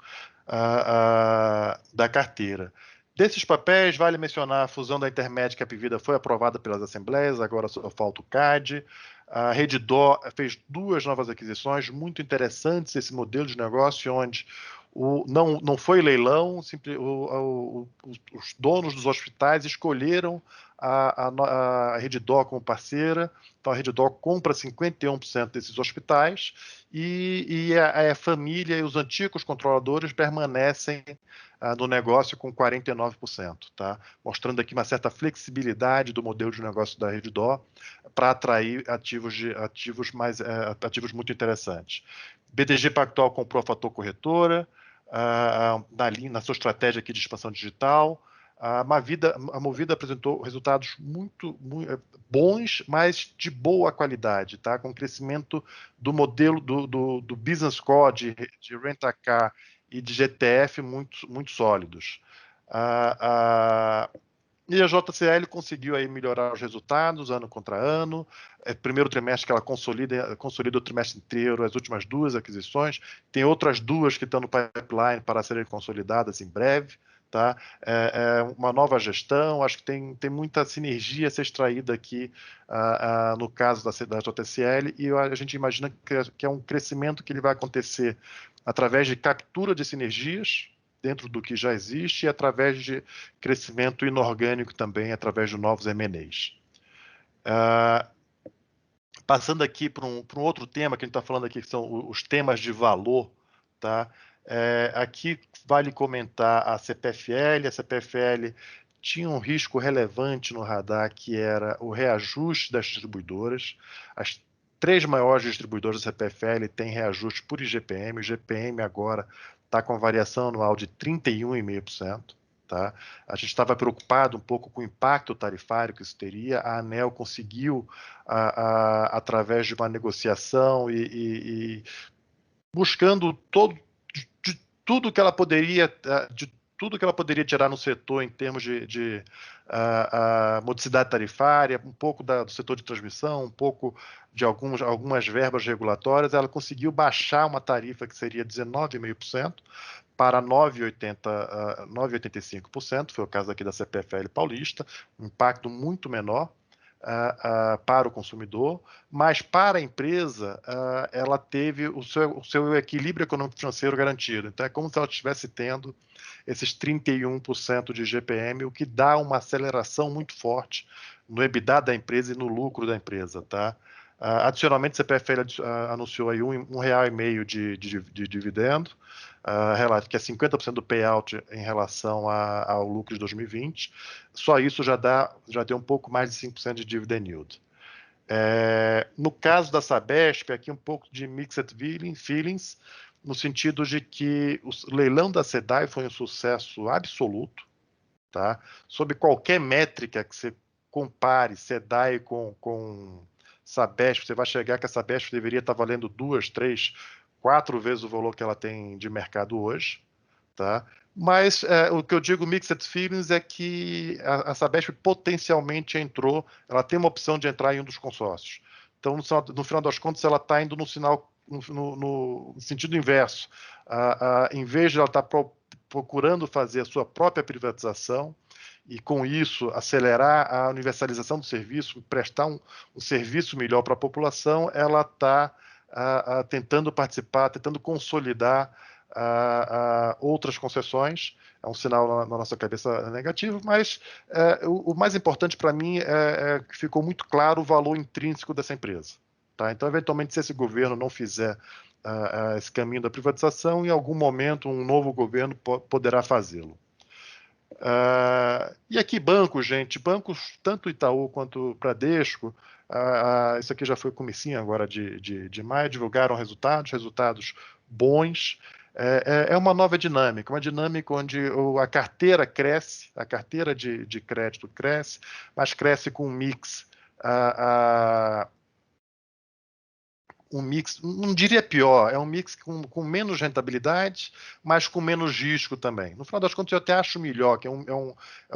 da carteira. Desses papéis, vale mencionar a fusão da Intermédica e a Apivida foi aprovada pelas assembleias, agora só falta o CAD. A Redditor fez 2 novas aquisições, muito interessantes esse modelo de negócio, onde não foi leilão, os donos dos hospitais escolheram a Redditor como parceira. Então, a Redditor compra 51% desses hospitais e a família e os antigos controladores permanecem no negócio com 49%, tá? Mostrando aqui uma certa flexibilidade do modelo de negócio da Redditor para atrair ativos muito interessantes. BTG Pactual comprou a Fator Corretora, na sua estratégia aqui de expansão digital. A Movida apresentou resultados muito bons, mas de boa qualidade, tá? Com crescimento do modelo do Business Core, de Rent-A-Car e de GTF muito sólidos. E a JCL conseguiu aí melhorar os resultados ano contra ano. Primeiro trimestre que ela consolida o trimestre inteiro, as últimas 2 aquisições. Tem outras 2 que estão no pipeline para serem consolidadas em breve. Tá? Uma nova gestão, acho que tem muita sinergia a ser extraída aqui no caso da JCL, e a gente imagina que é um crescimento que ele vai acontecer através de captura de sinergias dentro do que já existe e através de crescimento inorgânico também, através de novos M&As. Passando aqui para um outro tema que a gente está falando aqui, que são os temas de valor, tá? Aqui vale comentar a CPFL. A CPFL tinha um risco relevante no radar, que era o reajuste das distribuidoras. As 3 maiores distribuidoras da CPFL têm reajuste por IGPM. O IGPM agora está com a variação anual de 31,5%. Tá? A gente estava preocupado um pouco com o impacto tarifário que isso teria. A ANEEL conseguiu, através de uma negociação e buscando tudo que ela poderia tirar no setor em termos de modicidade tarifária, um pouco do setor de transmissão, um pouco de algumas verbas regulatórias. Ela conseguiu baixar uma tarifa que seria 19,5% para 9,85%, foi o caso aqui da CPFL Paulista, um impacto muito menor para o consumidor, mas para a empresa ela teve o seu equilíbrio econômico financeiro garantido. Então é como se ela estivesse tendo esses 31% de IGPM, o que dá uma aceleração muito forte no EBITDA da empresa e no lucro da empresa, tá? Adicionalmente, a CPFL anunciou aí R$1,5 de dividendo, que é 50% do payout em relação ao lucro de 2020. Só isso já deu um pouco mais de 5% de dividend yield. No caso da Sabesp, aqui um pouco de mixed feelings, no sentido de que o leilão da SEDAI foi um sucesso absoluto, tá? Sob qualquer métrica que você compare SEDAI com Sabesp, você vai chegar que a Sabesp deveria estar valendo 2, 3, 4 vezes o valor que ela tem de mercado hoje, tá? Mas o que eu digo mixed feelings é que a Sabesp potencialmente entrou, ela tem uma opção de entrar em um dos consórcios. Então, no final das contas, ela está indo no sentido inverso. Em vez de ela estar procurando fazer a sua própria privatização, e com isso acelerar a universalização do serviço, prestar um serviço melhor para a população, ela está tentando participar, tentando consolidar outras concessões. É um sinal na nossa cabeça negativo, mas o mais importante para mim é que ficou muito claro o valor intrínseco dessa empresa. Tá? Então, eventualmente, se esse governo não fizer esse caminho da privatização, em algum momento um novo governo poderá fazê-lo. E aqui bancos, gente, bancos tanto Itaú quanto Bradesco, isso aqui já foi o comecinho agora de maio, divulgaram resultados bons. É uma nova dinâmica, uma dinâmica onde a carteira cresce, a carteira de crédito cresce, mas cresce com um mix não diria pior, é um mix com menos rentabilidade, mas com menos risco também. No final das contas, eu até acho melhor, que é um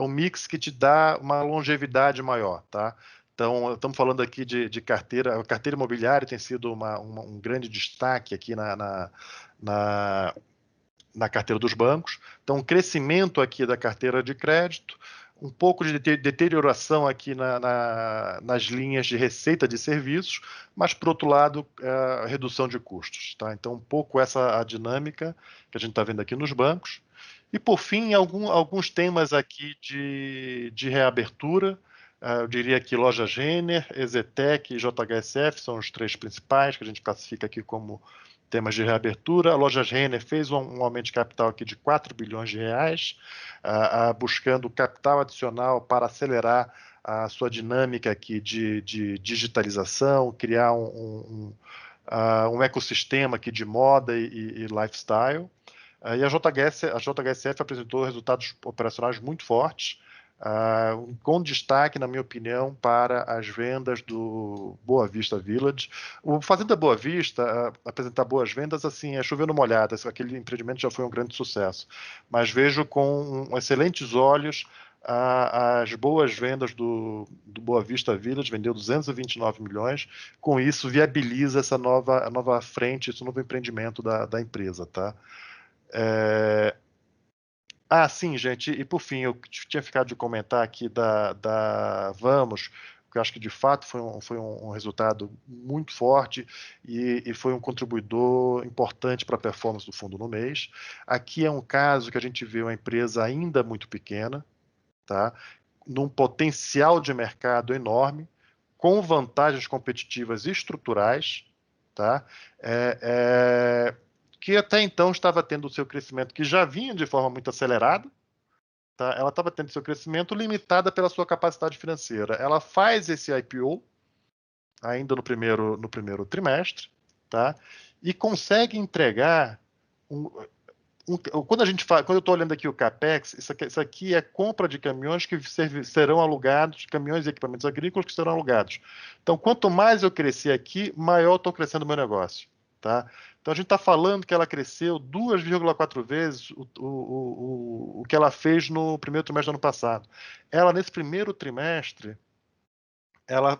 mix que te dá uma longevidade maior, tá? Então, estamos falando aqui de carteira. A carteira imobiliária tem sido um grande destaque aqui na carteira dos bancos. Então, um crescimento aqui da carteira de crédito, um pouco de deterioração aqui nas linhas de receita de serviços, mas, por outro lado, redução de custos. Tá? Então, um pouco essa a dinâmica que a gente está vendo aqui nos bancos. E, por fim, alguns temas aqui de reabertura. Eu diria que Lojas Renner, Exetec e JHSF são os 3 principais que a gente classifica aqui como temas de reabertura. A Lojas Renner fez um aumento de capital aqui de R$4 bilhões, buscando capital adicional para acelerar a sua dinâmica aqui de digitalização, criar um ecossistema aqui de moda e lifestyle. E a JHSF apresentou resultados operacionais muito fortes, com destaque, na minha opinião, para as vendas do Boa Vista Village. O Fazenda Boa Vista apresentar boas vendas, assim, é chover numa molhada. Aquele empreendimento já foi um grande sucesso. Mas vejo com excelentes olhos as boas vendas do Boa Vista Village, vendeu 229 milhões. Com isso, viabiliza essa nova frente, esse novo empreendimento da empresa, tá? Sim, gente, e por fim, eu tinha ficado de comentar aqui da Vamos, que eu acho que de fato foi um resultado muito forte e foi um contribuidor importante para a performance do fundo no mês. Aqui é um caso que a gente vê uma empresa ainda muito pequena, tá? Num potencial de mercado enorme, com vantagens competitivas estruturais, tá? Que até então estava tendo o seu crescimento, que já vinha de forma muito acelerada, tá? Ela estava tendo seu crescimento limitada pela sua capacidade financeira. Ela faz esse IPO ainda no primeiro trimestre, tá? E consegue entregar quando eu estou olhando aqui o CAPEX, isso aqui é compra de caminhões que serão alugados, caminhões e equipamentos agrícolas que serão alugados. Então, quanto mais eu crescer aqui, maior estou crescendo o meu negócio. Tá? Então, a gente está falando que ela cresceu 2,4 vezes o que ela fez no primeiro trimestre do ano passado. Ela, nesse primeiro trimestre, ela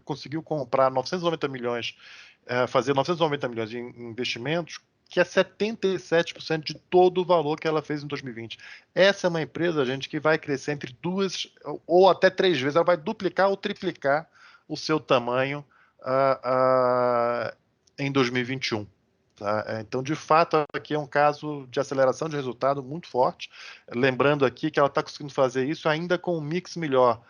conseguiu comprar 990 milhões, fazer 990 milhões em investimentos, que é 77% de todo o valor que ela fez em 2020. Essa é uma empresa, gente, que vai crescer entre 2 ou até 3 vezes. Ela vai duplicar ou triplicar o seu tamanho em 2021. Tá? Então, de fato, aqui é um caso de aceleração de resultado muito forte. Lembrando aqui que ela está conseguindo fazer isso ainda com um mix melhor,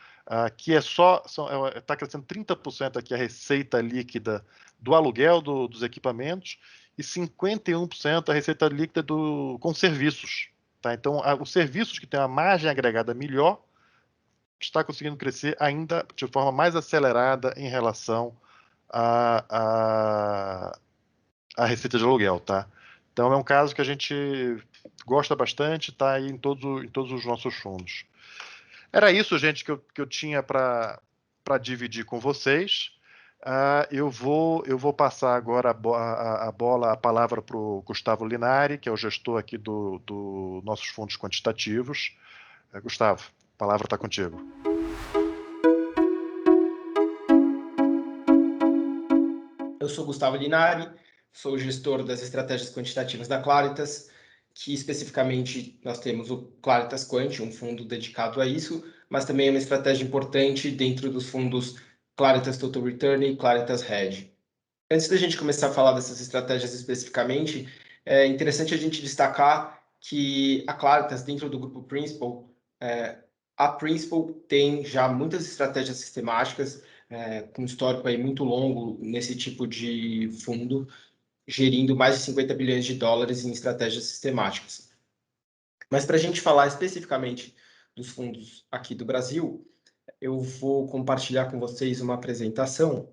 que está crescendo 30% aqui a receita líquida do aluguel dos equipamentos e 51% a receita líquida com serviços. Tá? Então, os serviços que têm uma margem agregada melhor está conseguindo crescer ainda de forma mais acelerada em relação à receita de aluguel. Tá? Então, é um caso que a gente gosta bastante, está aí em todos os nossos fundos. Era isso, gente, que eu tinha para dividir com vocês. Eu vou passar agora a palavra para o Gustavo Linari, que é o gestor aqui do nossos fundos quantitativos. Gustavo, a palavra está contigo. Eu sou Gustavo Linari, sou gestor das estratégias quantitativas da Claritas, que especificamente nós temos o Claritas Quant, um fundo dedicado a isso, mas também é uma estratégia importante dentro dos fundos Claritas Total Return e Claritas Hedge. Antes da gente começar a falar dessas estratégias especificamente, é interessante a gente destacar que a Claritas, dentro do grupo Principal, a Principal tem já muitas estratégias sistemáticas, com um histórico aí muito longo nesse tipo de fundo, gerindo mais de 50 bilhões de dólares em estratégias sistemáticas. Mas para a gente falar especificamente dos fundos aqui do Brasil, eu vou compartilhar com vocês uma apresentação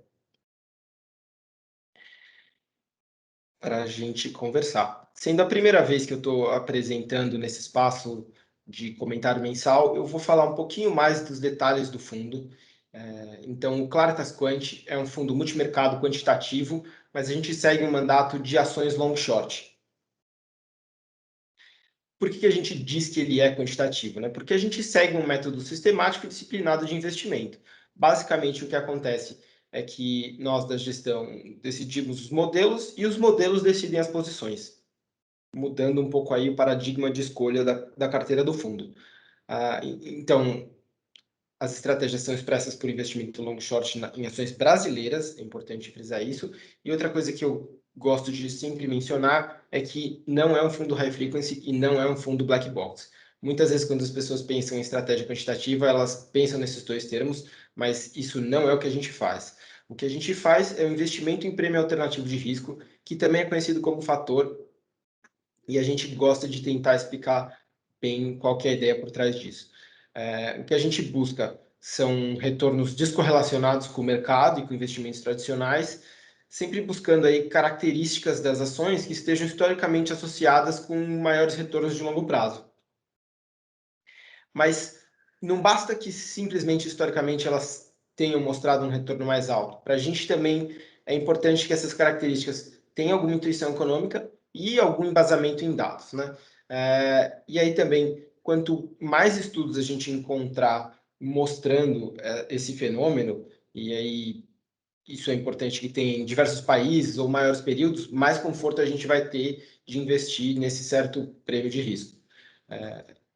para a gente conversar. Sendo a primeira vez que eu estou apresentando nesse espaço de comentário mensal, eu vou falar um pouquinho mais dos detalhes do fundo. Então, o Claritas Quant é um fundo multimercado quantitativo, mas a gente segue um mandato de ações long short. Por que a gente diz que ele é quantitativo? Né? Porque a gente segue um método sistemático e disciplinado de investimento. Basicamente, o que acontece é que nós da gestão decidimos os modelos e os modelos decidem as posições, mudando um pouco aí o paradigma de escolha da carteira do fundo. Então, as estratégias são expressas por investimento long short em ações brasileiras, é importante frisar isso. E outra coisa que eu gosto de sempre mencionar é que não é um fundo high frequency e não é um fundo black box. Muitas vezes, quando as pessoas pensam em estratégia quantitativa, elas pensam nesses dois termos, mas isso não é o que a gente faz. O que a gente faz é o investimento em prêmio alternativo de risco, que também é conhecido como fator, e a gente gosta de tentar explicar bem qual que é a ideia por trás disso. O que a gente busca são retornos descorrelacionados com o mercado e com investimentos tradicionais, sempre buscando aí características das ações que estejam historicamente associadas com maiores retornos de longo prazo. Mas não basta que simplesmente historicamente elas tenham mostrado um retorno mais alto. Para a gente também é importante que essas características tenham alguma intuição econômica e algum embasamento em dados, né? E aí também, quanto mais estudos a gente encontrar mostrando esse fenômeno, e aí isso é importante que tenha em diversos países ou maiores períodos, mais conforto a gente vai ter de investir nesse certo prêmio de risco.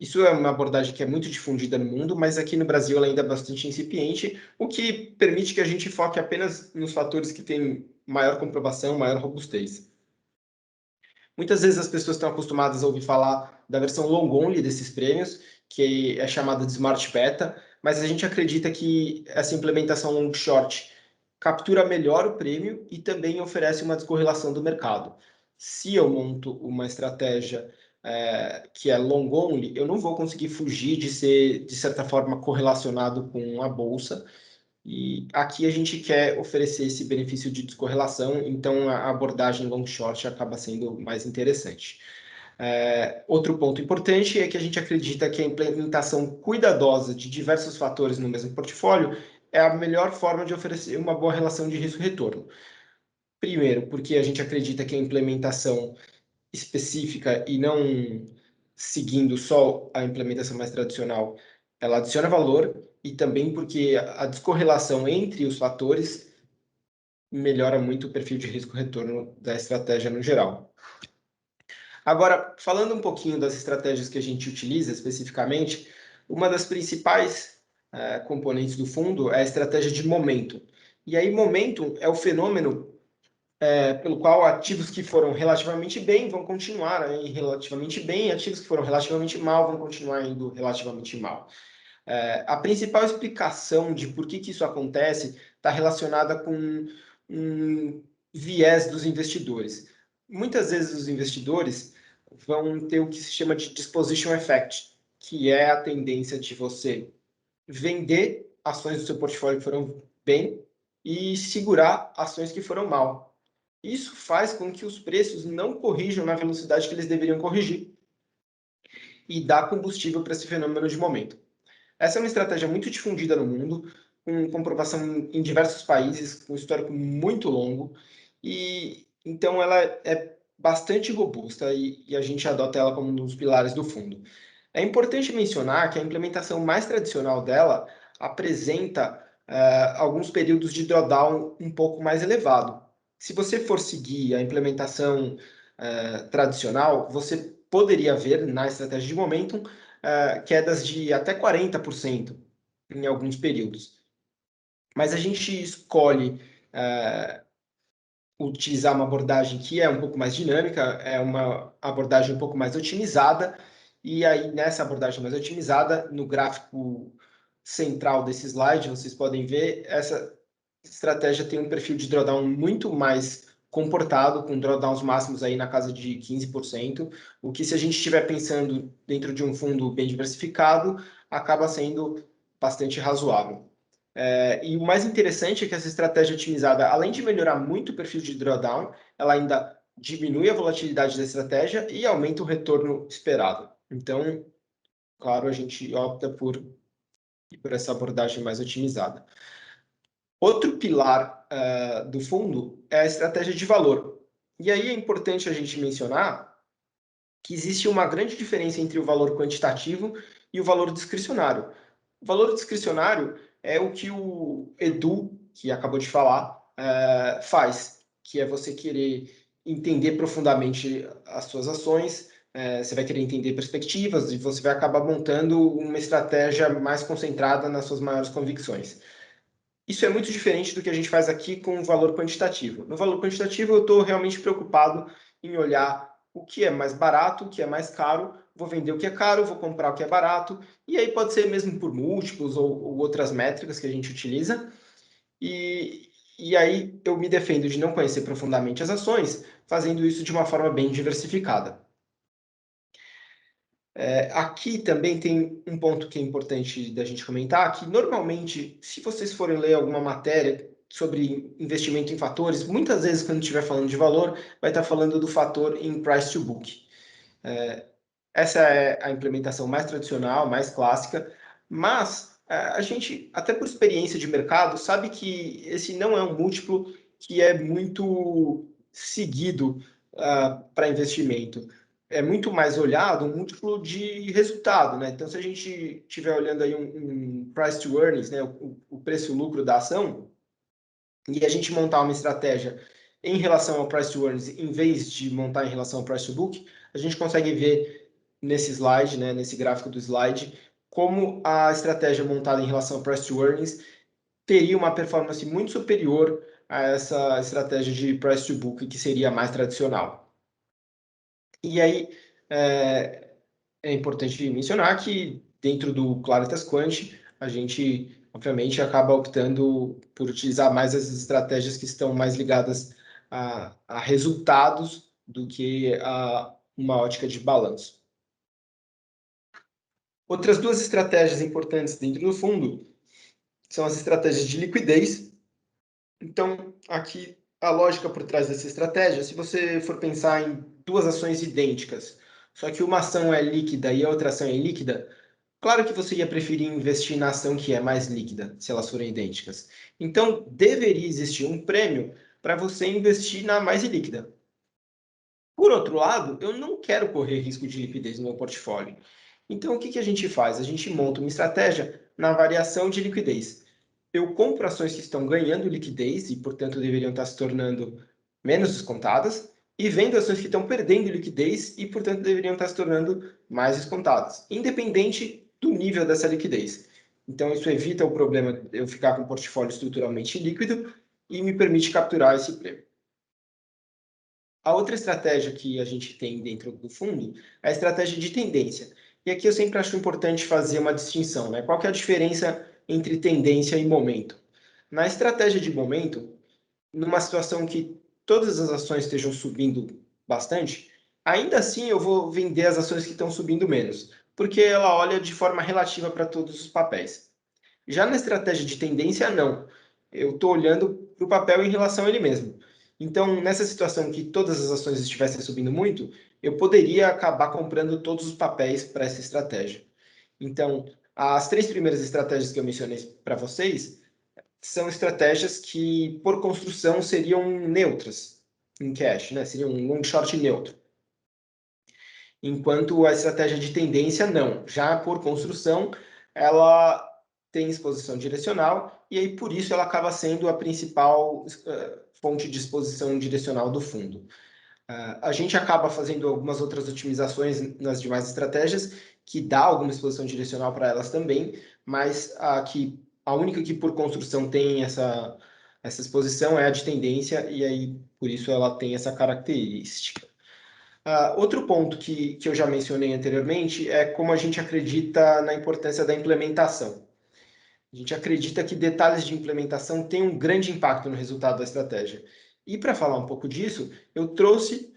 Isso é uma abordagem que é muito difundida no mundo, mas aqui no Brasil ela ainda é bastante incipiente, o que permite que a gente foque apenas nos fatores que têm maior comprovação, maior robustez. Muitas vezes as pessoas estão acostumadas a ouvir falar da versão long only desses prêmios, que é chamada de Smart Beta, mas a gente acredita que essa implementação long short captura melhor o prêmio e também oferece uma descorrelação do mercado. Se eu monto uma estratégia que é long only, eu não vou conseguir fugir de ser, de certa forma, correlacionado com a bolsa. E aqui a gente quer oferecer esse benefício de descorrelação, então a abordagem long short acaba sendo mais interessante. Outro ponto importante é que a gente acredita que a implementação cuidadosa de diversos fatores no mesmo portfólio é a melhor forma de oferecer uma boa relação de risco-retorno. Primeiro, porque a gente acredita que a implementação específica e não seguindo só a implementação mais tradicional, ela adiciona valor e também porque a descorrelação entre os fatores melhora muito o perfil de risco-retorno da estratégia no geral. Agora, falando um pouquinho das estratégias que a gente utiliza especificamente, uma das principais componentes do fundo é a estratégia de momento. E aí, momento é o fenômeno pelo qual ativos que foram relativamente bem vão continuar aí relativamente bem, ativos que foram relativamente mal vão continuar indo relativamente mal. A principal explicação de por que isso acontece está relacionada com um viés dos investidores. Muitas vezes os investidores vão ter o que se chama de disposition effect, que é a tendência de você vender ações do seu portfólio que foram bem e segurar ações que foram mal. Isso faz com que os preços não corrijam na velocidade que eles deveriam corrigir e dá combustível para esse fenômeno de momento. Essa é uma estratégia muito difundida no mundo, com comprovação em diversos países, com um histórico muito longo, e então ela é bastante robusta e a gente adota ela como um dos pilares do fundo. É importante mencionar que a implementação mais tradicional dela apresenta alguns períodos de drawdown um pouco mais elevado. Se você for seguir a implementação tradicional, você poderia ver na estratégia de momentum quedas de até 40% em alguns períodos. Mas a gente escolhe utilizar uma abordagem que é um pouco mais dinâmica, é uma abordagem um pouco mais otimizada, e aí nessa abordagem mais otimizada, no gráfico central desse slide, vocês podem ver, essa estratégia tem um perfil de drawdown muito mais comportado, com drawdowns máximos aí na casa de 15%, o que se a gente estiver pensando dentro de um fundo bem diversificado, acaba sendo bastante razoável. E o mais interessante é que essa estratégia otimizada, além de melhorar muito o perfil de drawdown, ela ainda diminui a volatilidade da estratégia e aumenta o retorno esperado. Então, claro, a gente opta por essa abordagem mais otimizada. Outro pilar do fundo é a estratégia de valor. E aí é importante a gente mencionar que existe uma grande diferença entre o valor quantitativo e o valor discricionário. O valor discricionário é o que o Edu, que acabou de falar, faz, que é você querer entender profundamente as suas ações, você vai querer entender perspectivas e você vai acabar montando uma estratégia mais concentrada nas suas maiores convicções. Isso é muito diferente do que a gente faz aqui com o valor quantitativo. No valor quantitativo, eu estou realmente preocupado em olhar o que é mais barato, o que é mais caro, vou vender o que é caro, vou comprar o que é barato, e aí pode ser mesmo por múltiplos ou outras métricas que a gente utiliza. E aí eu me defendo de não conhecer profundamente as ações, fazendo isso de uma forma bem diversificada. Aqui também tem um ponto que é importante da gente comentar, que normalmente, se vocês forem ler alguma matéria sobre investimento em fatores, muitas vezes quando estiver falando de valor, vai estar falando do fator em price to book. Essa é a implementação mais tradicional, mais clássica, mas a gente, até por experiência de mercado, sabe que esse não é um múltiplo que é muito seguido para investimento. É muito mais olhado um múltiplo de resultado, né? Então, se a gente estiver olhando aí um price to earnings, né, o preço-lucro da ação, e a gente montar uma estratégia em relação ao price to earnings, em vez de montar em relação ao price to book, a gente consegue ver nesse slide, né, nesse gráfico do slide, como a estratégia montada em relação ao price to earnings teria uma performance muito superior a essa estratégia de price to book, que seria mais tradicional. E aí, é importante mencionar que dentro do Claritas Quant, a gente, obviamente, acaba optando por utilizar mais as estratégias que estão mais ligadas a resultados do que a uma ótica de balanço. Outras duas estratégias importantes dentro do fundo são as estratégias de liquidez. Então, aqui, a lógica por trás dessa estratégia, se você for pensar em duas ações idênticas, só que uma ação é líquida e a outra ação é ilíquida, claro que você ia preferir investir na ação que é mais líquida, se elas forem idênticas. Então, deveria existir um prêmio para você investir na mais ilíquida. Por outro lado, eu não quero correr risco de liquidez no meu portfólio. Então, o que a gente faz? A gente monta uma estratégia na variação de liquidez. Eu compro ações que estão ganhando liquidez e, portanto, deveriam estar se tornando menos descontadas, e vendo ações que estão perdendo liquidez e, portanto, deveriam estar se tornando mais descontadas, independente do nível dessa liquidez. Então, isso evita o problema de eu ficar com um portfólio estruturalmente líquido e me permite capturar esse prêmio. A outra estratégia que a gente tem dentro do fundo é a estratégia de tendência. E aqui eu sempre acho importante fazer uma distinção, né? Qual que é a diferença entre tendência e momento? Na estratégia de momento, numa situação que todas as ações estejam subindo bastante, ainda assim eu vou vender as ações que estão subindo menos, porque ela olha de forma relativa para todos os papéis. Já na estratégia de tendência, não. Eu estou olhando para o papel em relação a ele mesmo. Então, nessa situação que todas as ações estivessem subindo muito, eu poderia acabar comprando todos os papéis para essa estratégia. Então, as três primeiras estratégias que eu mencionei para vocês são estratégias que, por construção, seriam neutras em cash, né? Seria um long short neutro. Enquanto a estratégia de tendência, não. Já por construção, ela tem exposição direcional e aí, por isso, ela acaba sendo a principal fonte de exposição direcional do fundo. A gente acaba fazendo algumas outras otimizações nas demais estratégias, que dá alguma exposição direcional para elas também, mas a única que por construção tem essa exposição é a de tendência, e aí por isso ela tem essa característica. Outro ponto que eu já mencionei anteriormente é como a gente acredita na importância da implementação. A gente acredita que detalhes de implementação têm um grande impacto no resultado da estratégia. E para falar um pouco disso, eu trouxe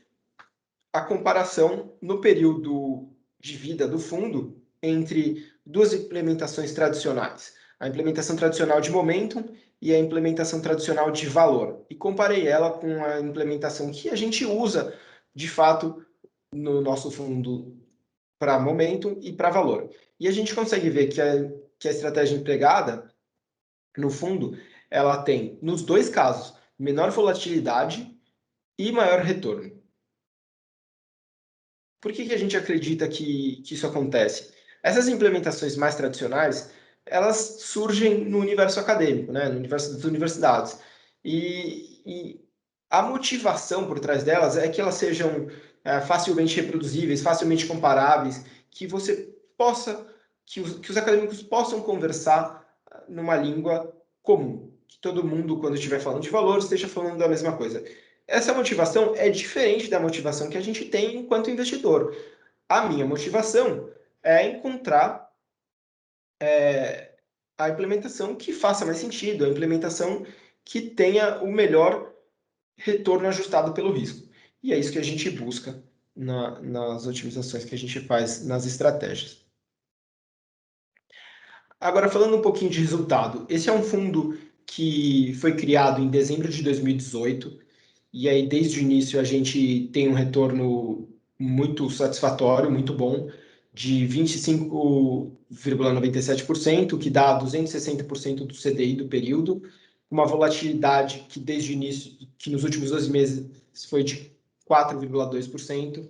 a comparação no período de vida do fundo entre duas implementações tradicionais. A implementação tradicional de momentum e a implementação tradicional de valor. E comparei ela com a implementação que a gente usa, de fato, no nosso fundo para momentum e para valor. E a gente consegue ver que a estratégia empregada, no fundo, ela tem, nos dois casos, menor volatilidade e maior retorno. Por que a gente acredita que isso acontece? Essas implementações mais tradicionais, elas surgem no universo acadêmico, né? No universo das universidades. E a motivação por trás delas é que elas sejam facilmente reproduzíveis, facilmente comparáveis, que você possa, que os acadêmicos possam conversar numa língua comum. Que todo mundo, quando estiver falando de valor, esteja falando da mesma coisa. Essa motivação é diferente da motivação que a gente tem enquanto investidor. A minha motivação é encontrar a implementação que faça mais sentido, a implementação que tenha o melhor retorno ajustado pelo risco. E é isso que a gente busca nas otimizações que a gente faz nas estratégias. Agora, falando um pouquinho de resultado, esse é um fundo que foi criado em dezembro de 2018, e aí desde o início a gente tem um retorno muito satisfatório, muito bom, de 25,97%, que dá 260% do CDI do período, uma volatilidade que desde o início, que nos últimos 12 meses foi de 4,2%.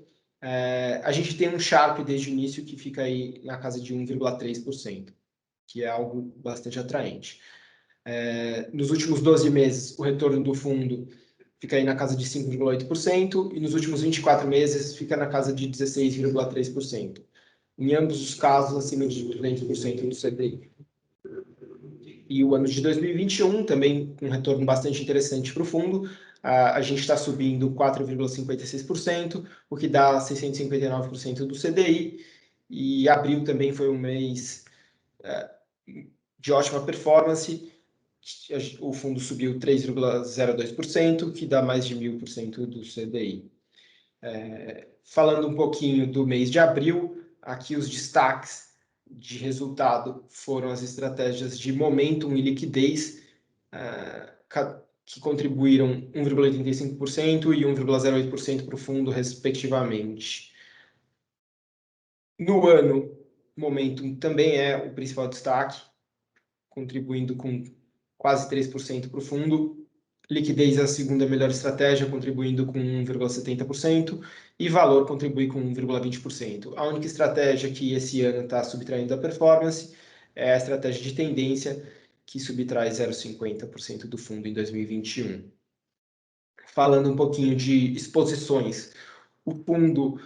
A gente tem um Sharp desde o início que fica aí na casa de 1,3%, que é algo bastante atraente. Nos últimos 12 meses, o retorno do fundo fica aí na casa de 5,8%, e nos últimos 24 meses fica na casa de 16,3%. Em ambos os casos, acima de 200% do CDI. E o ano de 2021, também com um retorno bastante interessante para o fundo, a gente está subindo 4,56%, o que dá 659% do CDI, e abril também foi um mês de ótima performance, o fundo subiu 3,02%, que dá mais de 1.000% do CDI. Falando um pouquinho do mês de abril, aqui os destaques de resultado foram as estratégias de momentum e liquidez, que contribuíram 1,85% e 1,08% para o fundo, respectivamente. No ano, momentum também é o principal destaque, contribuindo com quase 3% para o fundo. Liquidez é a segunda melhor estratégia, contribuindo com 1,70%, e valor contribui com 1,20%. A única estratégia que esse ano está subtraindo a performance é a estratégia de tendência, que subtrai 0,50% do fundo em 2021. Falando um pouquinho de exposições, o fundo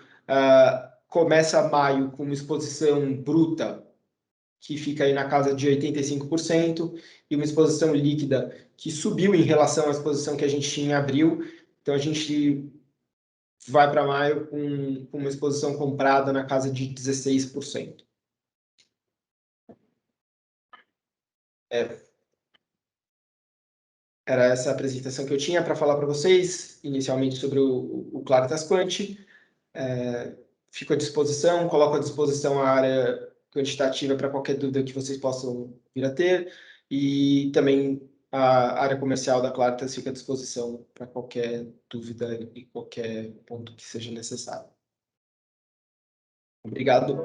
começa maio com uma exposição bruta que fica aí na casa de 85%, e uma exposição líquida que subiu em relação à exposição que a gente tinha em abril. Então, a gente vai para maio com uma exposição comprada na casa de 16%. Era essa a apresentação que eu tinha para falar para vocês, inicialmente sobre o Claritas Quant. Fico à disposição, coloco à disposição a área quantitativa para qualquer dúvida que vocês possam vir a ter, e também a área comercial da Claritas fica à disposição para qualquer dúvida e qualquer ponto que seja necessário. Obrigado.